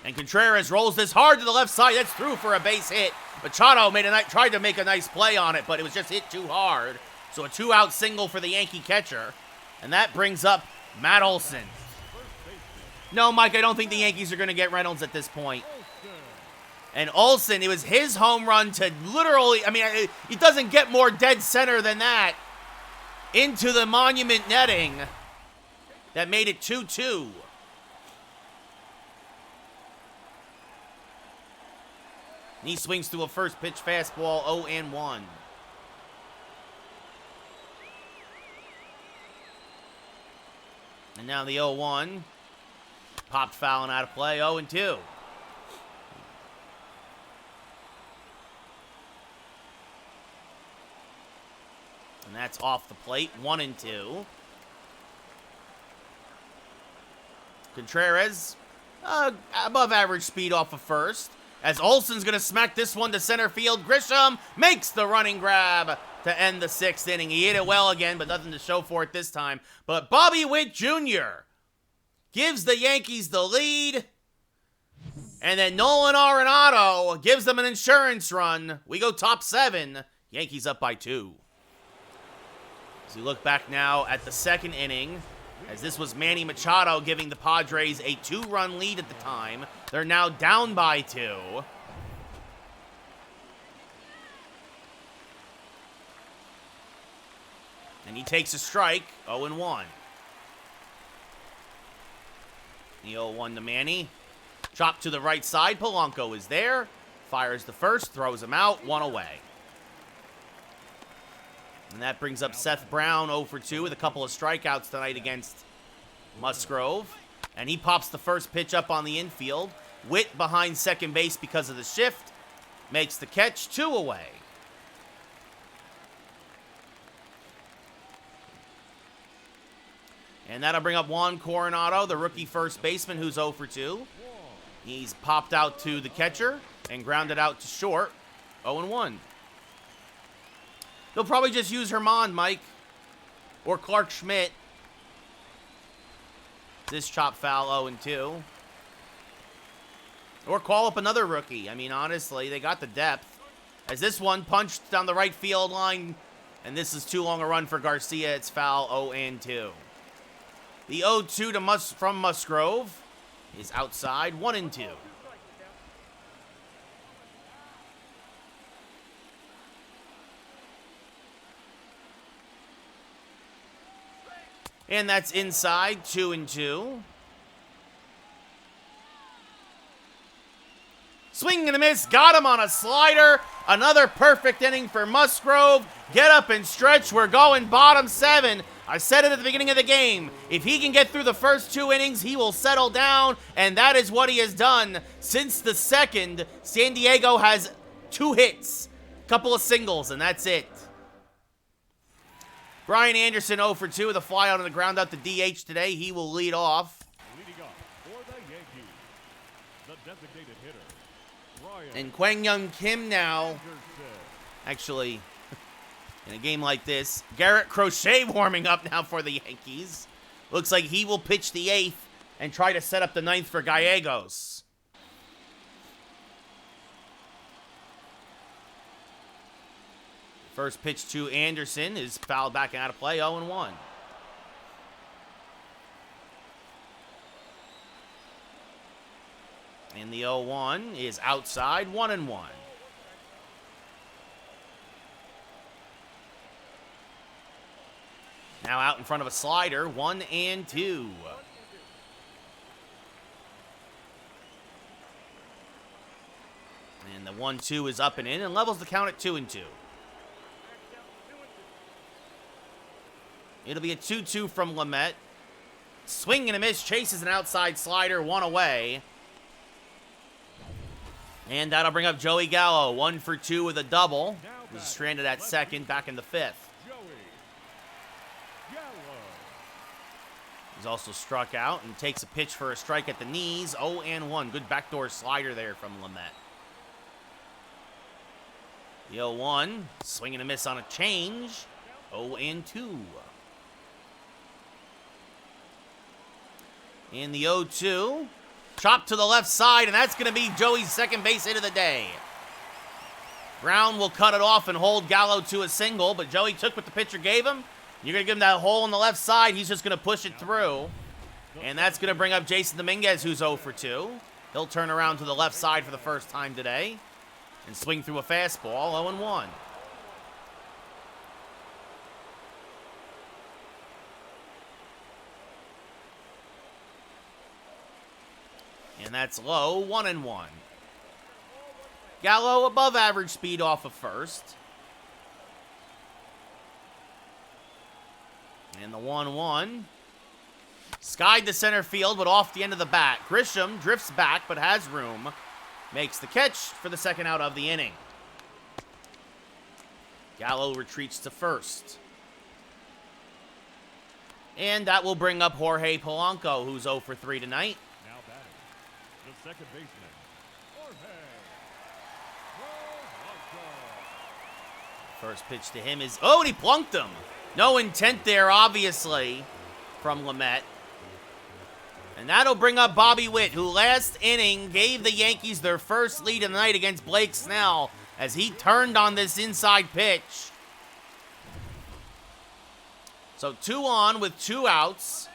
And Contreras rolls this hard to the left side. That's through for a base hit. Machado tried to make a nice play on it, but it was just hit too hard. So a 2-out single for the Yankee catcher. And that brings up Matt Olson. No, Mike, I don't think the Yankees are going to get Reynolds at this point. And Olson, it was his home run to literally, I mean, it doesn't get more dead center than that. Into the monument netting. That made it 2-2. And he swings through a first pitch fastball, 0-1. And now the 0-1. Popped foul and out of play, 0-2. And that's off the plate, 1-2. Contreras, above average speed off of first. As Olson's going to smack this one to center field. Grisham makes the running grab to end the 6th inning. He hit it well again, but nothing to show for it this time. But Bobby Witt Jr. gives the Yankees the lead. And then Nolan Arenado gives them an insurance run. We go top 7. Yankees up by 2. As we look back now at the 2nd inning, as this was Manny Machado giving the Padres a 2-run lead at the time. They're now down by 2. And he takes a strike, 0-1. The 0-1 to Manny. Chop to the right side. Polanco is there. Fires the first, throws him out, 1 away. And that brings up Seth Brown 0-2 with a couple of strikeouts tonight against Musgrove. And he pops the first pitch up on the infield. Witt behind second base because of the shift. Makes the catch, 2 away. And that'll bring up Juan Coronado, the rookie first baseman, who's 0-2. He's popped out to the catcher and grounded out to short, 0-1. They'll probably just use Herman, Mike. Or Clark Schmidt. This chop foul, 0-2. Or call up another rookie. I mean, honestly, they got the depth. As this one punched down the right field line. And this is too long a run for Garcia. It's foul, 0-2. The 0-2 from Musgrove is outside, 1-2. And that's inside, 2-2. Swing and a miss, got him on a slider. Another perfect inning for Musgrove. Get up and stretch, we're going bottom 7. I said it at the beginning of the game. If he can get through the first 2 innings, he will settle down, and that is what he has done. Since the 2nd, San Diego has 2 hits, couple of singles, and that's it. Brian Anderson 0-2 with a fly out on the ground out to DH today. He will lead off. Leading off for the Yankees, the designated hitter, Brian And Kwang Young Kim now, Anderson. actually, in a game like this, Garrett Crochet warming up now for the Yankees. Looks like he will pitch the 8th and try to set up the 9th for Gallegos. First pitch to Anderson is fouled back and out of play, 0-1. And the 0-1 is outside, 1-1. Now out in front of a slider, 1-2. And the 1-2 is up and in and levels the count at 2-2. It'll be a 2-2 from Lamet. Swing and a miss, chases an outside slider, 1 away. And that'll bring up Joey Gallo, 1-for-2 with a double. He's stranded at second, back in the 5th. He's also struck out and takes a pitch for a strike at the knees. 0-1. Good backdoor slider there from Lamet. The 0-1. Swing and a miss on a change. 0-2. And the 0-2. Chop to the left side, and that's going to be Joey's second base hit of the day. Brown will cut it off and hold Gallo to a single, but Joey took what the pitcher gave him You're going to give him that hole on the left side. He's just going to push it through. And that's going to bring up Jason Dominguez, who's 0 for 2. He'll turn around to the left side for the first time today and swing through a fastball, 0-1. And that's low, 1-1. Gallo above average speed off of first. And the 1-1. Skied to center field, but off the end of the bat. Grisham drifts back, but has room. Makes the catch for the second out of the inning. Gallo retreats to first. And that will bring up Jorge Polanco, who's 0 for 3 tonight. Now batting, the second baseman, Jorge Polanco. First pitch to him is... Oh, and he plunked him. No intent there, obviously, from Lamet. And that'll bring up Bobby Witt, who last inning gave the Yankees their first lead of the night against Blake Snell as he turned on this inside pitch. So 2 on with 2 outs.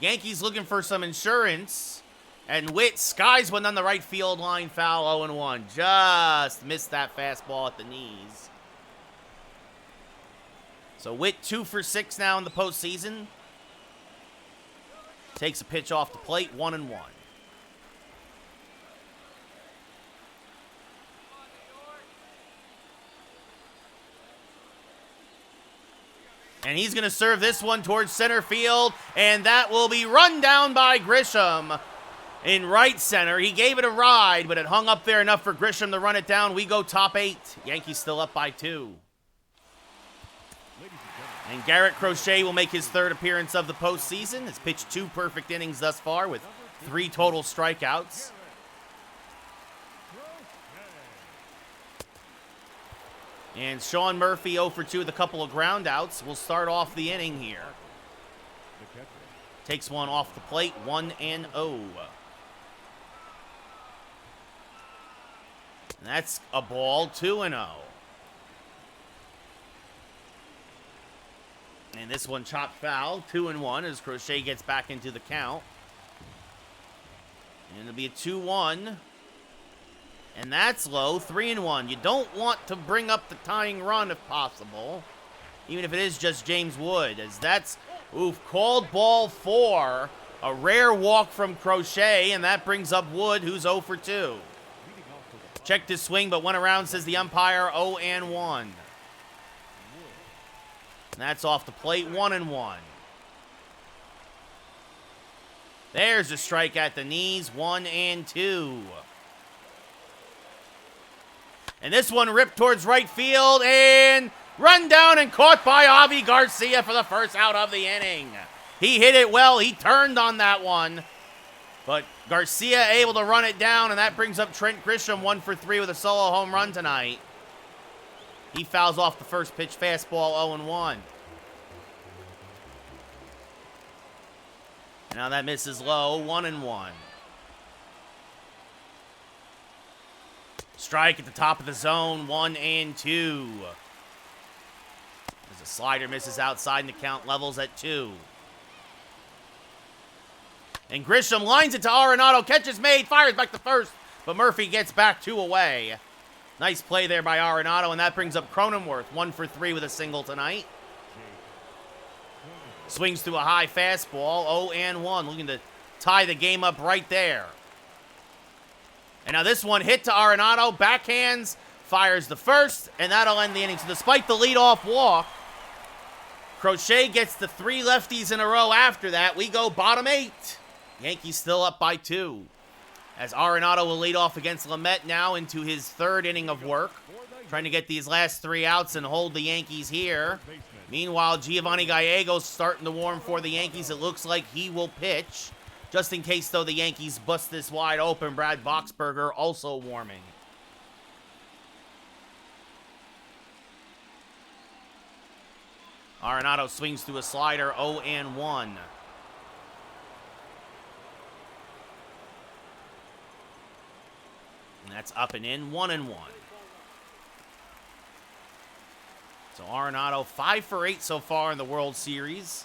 Yankees looking for some insurance. And Witt skies one on the right field line, foul, 0-1. Just missed that fastball at the knees. So Witt 2 for 6 now in the postseason. Takes a pitch off the plate, 1-1. And he's going to serve this one towards center field, and that will be run down by Grisham in right center. He gave it a ride, but it hung up there enough for Grisham to run it down. We go top 8. Yankees still up by 2. And Garrett Crochet will make his 3rd appearance of the postseason. Has pitched 2 perfect innings thus far with 3 total strikeouts. And Sean Murphy 0 for 2 with a couple of ground outs. Will start off the inning here. Takes one off the plate, 1-0. And that's a ball, 2-0. And this one chopped foul, 2-1 as Crochet gets back into the count. And it'll be a 2-1. And that's low, 3-1. You don't want to bring up the tying run if possible, even if it is just James Wood, as that's, called ball 4. A rare walk from Crochet, and that brings up Wood, who's 0 for 2. Checked his swing, but went around, says the umpire, 0-1. And that's off the plate, 1-1. There's a strike at the knees, 1-2. And this one ripped towards right field and run down and caught by Avi Garcia for the first out of the inning. He hit it well. He turned on that one. But Garcia able to run it down, and that brings up Trent Grisham 1 for 3 with a solo home run tonight. He fouls off the first pitch fastball, 0-1. Now that misses low, 1-1. Strike at the top of the zone, 1-2. As a slider misses outside and the count levels at 2. And Grisham lines it to Arenado. Catch is made, fires back to first, but Murphy gets back 2 away. Nice play there by Arenado, and that brings up Cronenworth, 1 for 3 with a single tonight. Swings through a high fastball, 0-1, looking to tie the game up right there. And now this one hit to Arenado, backhands, fires the first, and that'll end the inning. So despite the leadoff walk, Crochet gets the 3 lefties in a row after that. We go bottom 8. Yankees still up by 2. As Arenado will lead off against Lamet now into his 3rd inning of work. Trying to get these last 3 outs and hold the Yankees here. Meanwhile, Giovanni Gallegos starting to warm for the Yankees. It looks like he will pitch. Just in case, though, the Yankees bust this wide open, Brad Boxberger also warming. Arenado swings through a slider, 0-1. And that's up and in, 1-1. So Arenado 5 for 8 so far in the World Series.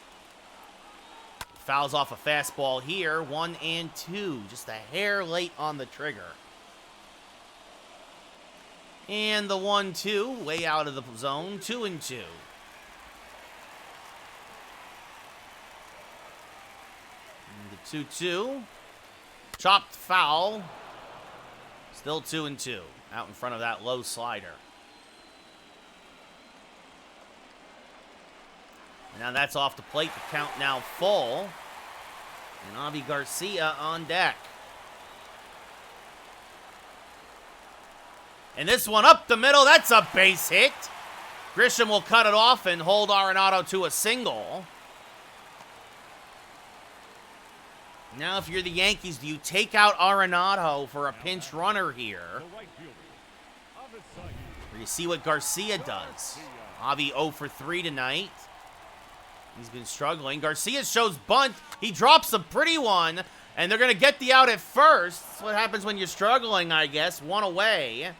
Fouls off a fastball here. 1-2. Just a hair late on the trigger. And the 1-2, way out of the zone. 2-2. And the 2-2. Chopped foul. Still 2-2. Out in front of that low slider. And now that's off the plate. The count now full. And Avi Garcia on deck. And this one up the middle. That's a base hit. Grisham will cut it off and hold Arenado to a single. Now, if you're the Yankees, do you take out Arenado for a pinch runner here? Or you see what Garcia does. Avi 0 for 3 tonight. He's been struggling. Garcia shows bunt. He drops a pretty one, and they're going to get the out at first. That's what happens when you're struggling, I guess. One away.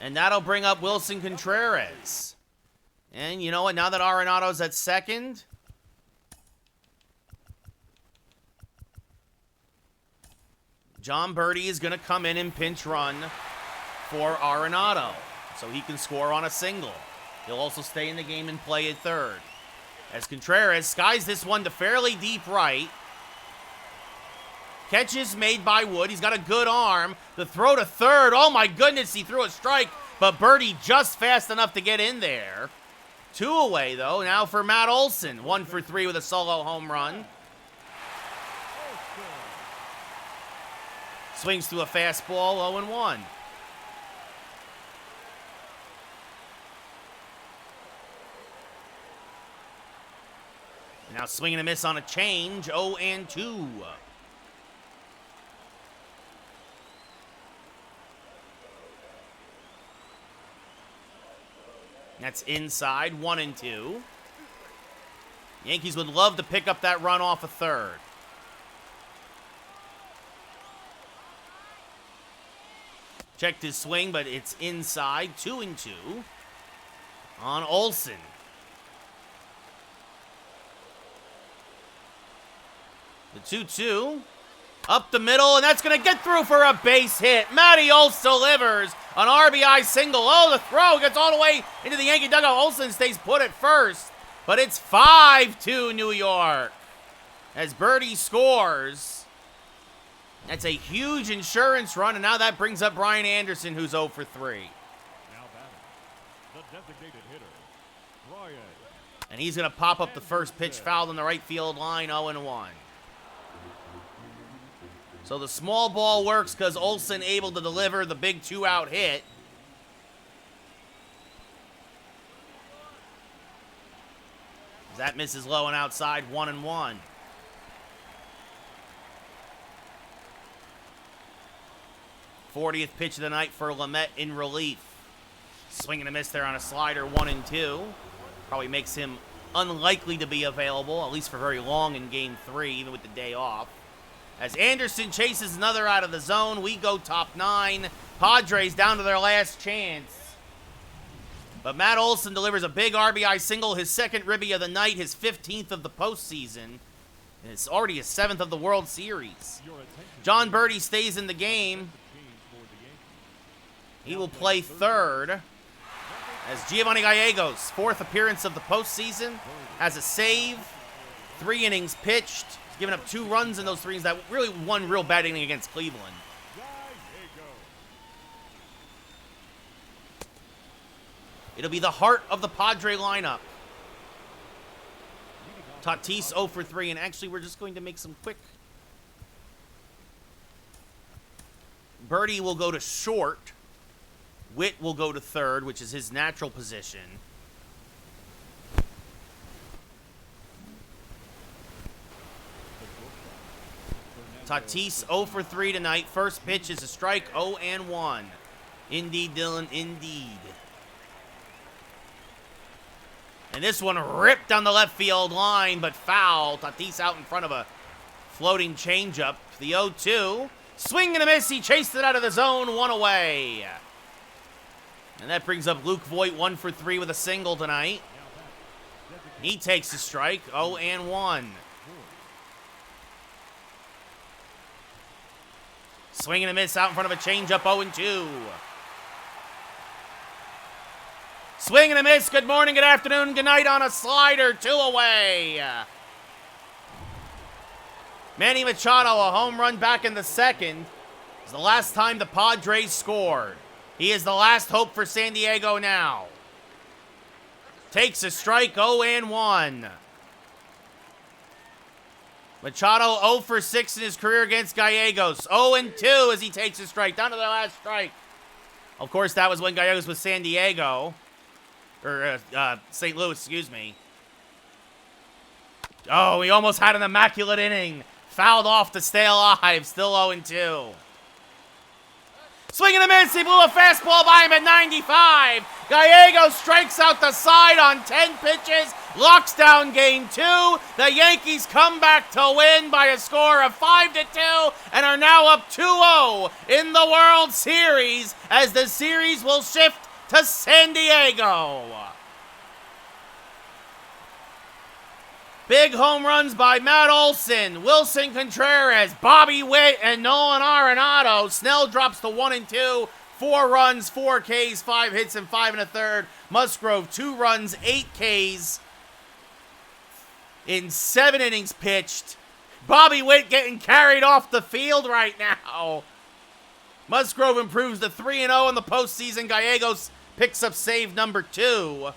And that'll bring up Wilson Contreras. And you know what? Now that Arenado's at second, John Birdie is going to come in and pinch run for Arenado so he can score on a single. He'll also stay in the game and play at third. As Contreras skies this one to fairly deep right. Catch is made by Wood. He's got a good arm. The throw to third. Oh my goodness, he threw a strike, but Birdie just fast enough to get in there. 2 away, though. Now for Matt Olson. 1 for 3 with a solo home run. Swings through a fastball, 0-1. Now swing and a miss on a change, 0-2. That's inside, 1-2. Yankees would love to pick up that run off a third. Checked his swing, but it's inside, 2-2 on Olson. The 2-2 up the middle, and that's going to get through for a base hit. Matty Olson delivers an RBI single. Oh, the throw gets all the way into the Yankee dugout. Olson stays put at first, but it's 5-2 New York as Birdie scores. That's a huge insurance run, and now that brings up Brian Anderson, who's 0 for 3. Now batting, the designated hitter, Brian. And he's going to pop up the first pitch fouled on the right field line, 0-1. So the small ball works because Olson able to deliver the big 2-out hit. That misses low and outside, 1-1. '40th pitch of the night for Lamet in relief. Swing and a miss there on a slider, 1-2. Probably makes him unlikely to be available, at least for very long in Game 3, even with the day off. As Anderson chases another out of the zone, we go top 9. Padres down to their last chance. But Matt Olson delivers a big RBI single, his second ribby of the night, his 15th of the postseason. And it's already his 7th of the World Series. John Birdie stays in the game. He will play third. As Giovanni Gallegos, 4th appearance of the postseason, has a save. 3 innings pitched. He's given up 2 runs in those 3 innings. That really one real bad inning against Cleveland. It'll be the heart of the Padre lineup. Tatis 0 for 3, and actually we're just going to make some quick. Birdie will go to short. Witt will go to third, which is his natural position. Tatis 0 for 3 tonight. First pitch is a strike, 0-1. Indeed, Dylan, indeed. And this one ripped down the left field line, but foul. Tatis out in front of a floating changeup. The 0-2. Swing and a miss. He chased it out of the zone. 1 away. And that brings up Luke Voigt 1 for 3 with a single tonight. He takes a strike, 0-1. Swing and a miss out in front of a changeup, 0-2. Swing and a miss, good morning, good afternoon, good night on a slider, 2 away. Manny Machado, a home run back in the second. It's the last time the Padres scored. He is the last hope for San Diego now. Takes a strike, 0-1. Machado 0 for 6 in his career against Gallegos. 0-2 as he takes a strike. Down to the last strike. Of course, that was when Gallegos was San Diego. Or St. Louis, excuse me. Oh, he almost had an immaculate inning. Fouled off to stay alive. Still 0-2. Swing and a miss. He blew a fastball by him at 95. Gallegos strikes out the side on 10 pitches. Locks down game 2. The Yankees come back to win by a score of 5-2 and are now up 2-0 in the World Series as the series will shift to San Diego. Big home runs by Matt Olson, Wilson Contreras, Bobby Witt, and Nolan Arenado. Snell drops to 1-2. 4 runs, 4 Ks, 5 hits, and 5 1/3. Musgrove, 2 runs, 8 Ks in 7 innings pitched. Bobby Witt getting carried off the field right now. Musgrove improves to 3-0 in the postseason. Gallegos picks up save number 2.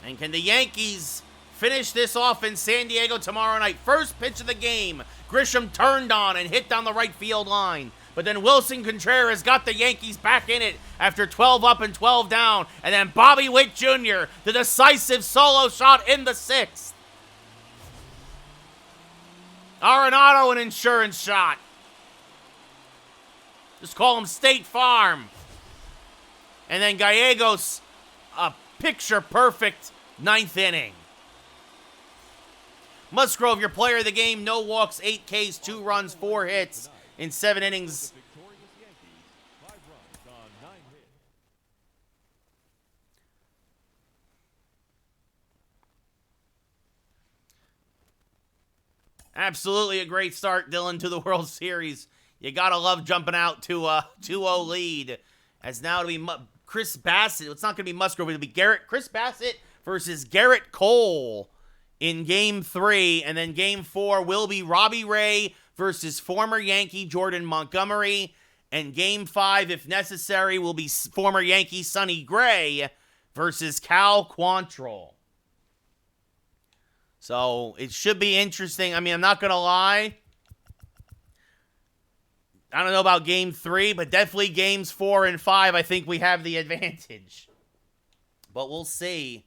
And can the Yankees finish this off in San Diego tomorrow night? First pitch of the game, Grisham turned on and hit down the right field line. But then Wilson Contreras got the Yankees back in it after 12 up and 12 down. And then Bobby Witt Jr., the decisive solo shot in the 6th. Arenado, an insurance shot. Just call him State Farm. And then Gallegos, a picture-perfect 9th inning. Musgrove, your player of the game, no walks, 8 Ks, 2 runs, 4 hits in 7 innings. Absolutely a great start, Dylan, to the World Series. You gotta love jumping out to a 2-0 lead. As now to be Chris Bassett. It's not gonna be Musgrove, it'll be Chris Bassett versus Garrett Cole in Game 3. And then Game 4 will be Robbie Ray versus former Yankee Jordan Montgomery. And Game 5, if necessary, will be former Yankee Sonny Gray versus Cal Quantrill. So it should be interesting. I mean, I'm not going to lie. I don't know about Game 3, but definitely Games 4 and 5, I think we have the advantage. But we'll see.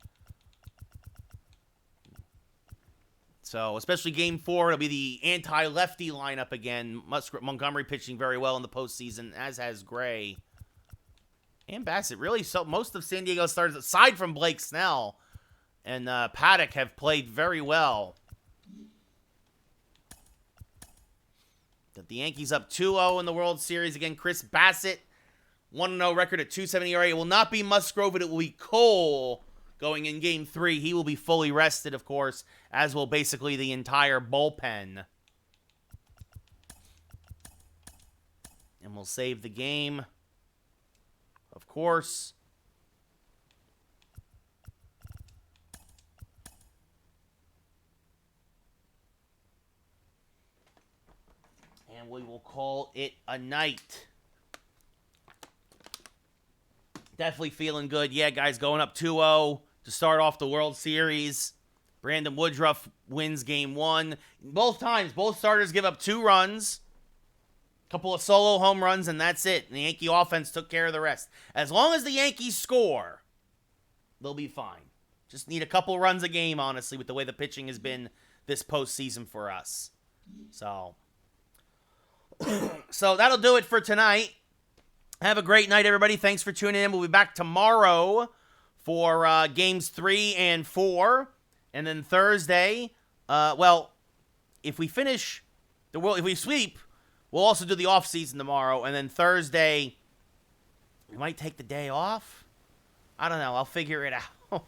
So, especially Game 4, it'll be the anti-lefty lineup again. Montgomery pitching very well in the postseason, as has Gray. And Bassett. Really, so most of San Diego starters, aside from Blake Snell and Paddock, have played very well. The Yankees up 2-0 in the World Series. Again, Chris Bassett, 1-0 record at 270 ERA. It will not be Musgrove, but it will be Cole going in Game 3. He will be fully rested, of course, as will basically the entire bullpen. And we'll save the game, of course. And we will call it a night. Definitely feeling good. Yeah, guys, going up 2-0 to start off the World Series. Brandon Woodruff wins Game 1. Both times, both starters give up 2 runs. A couple of solo home runs, and that's it. And the Yankee offense took care of the rest. As long as the Yankees score, they'll be fine. Just need a couple runs a game, honestly, with the way the pitching has been this postseason for us. So that'll do it for tonight. Have a great night, everybody. Thanks for tuning in. We'll be back tomorrow for Games 3 and 4. And then Thursday, well, if we finish if we sweep, we'll also do the off season tomorrow. And then Thursday, we might take the day off. I don't know. I'll figure it out.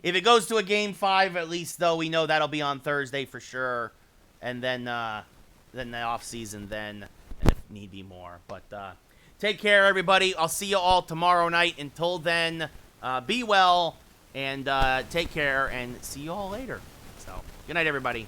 If it goes to a game 5, at least though, we know that'll be on Thursday for sure. And then the off season, and if need be more. But take care, everybody. I'll see you all tomorrow night. Until then, be well and take care, and see you all later. So, good night, everybody.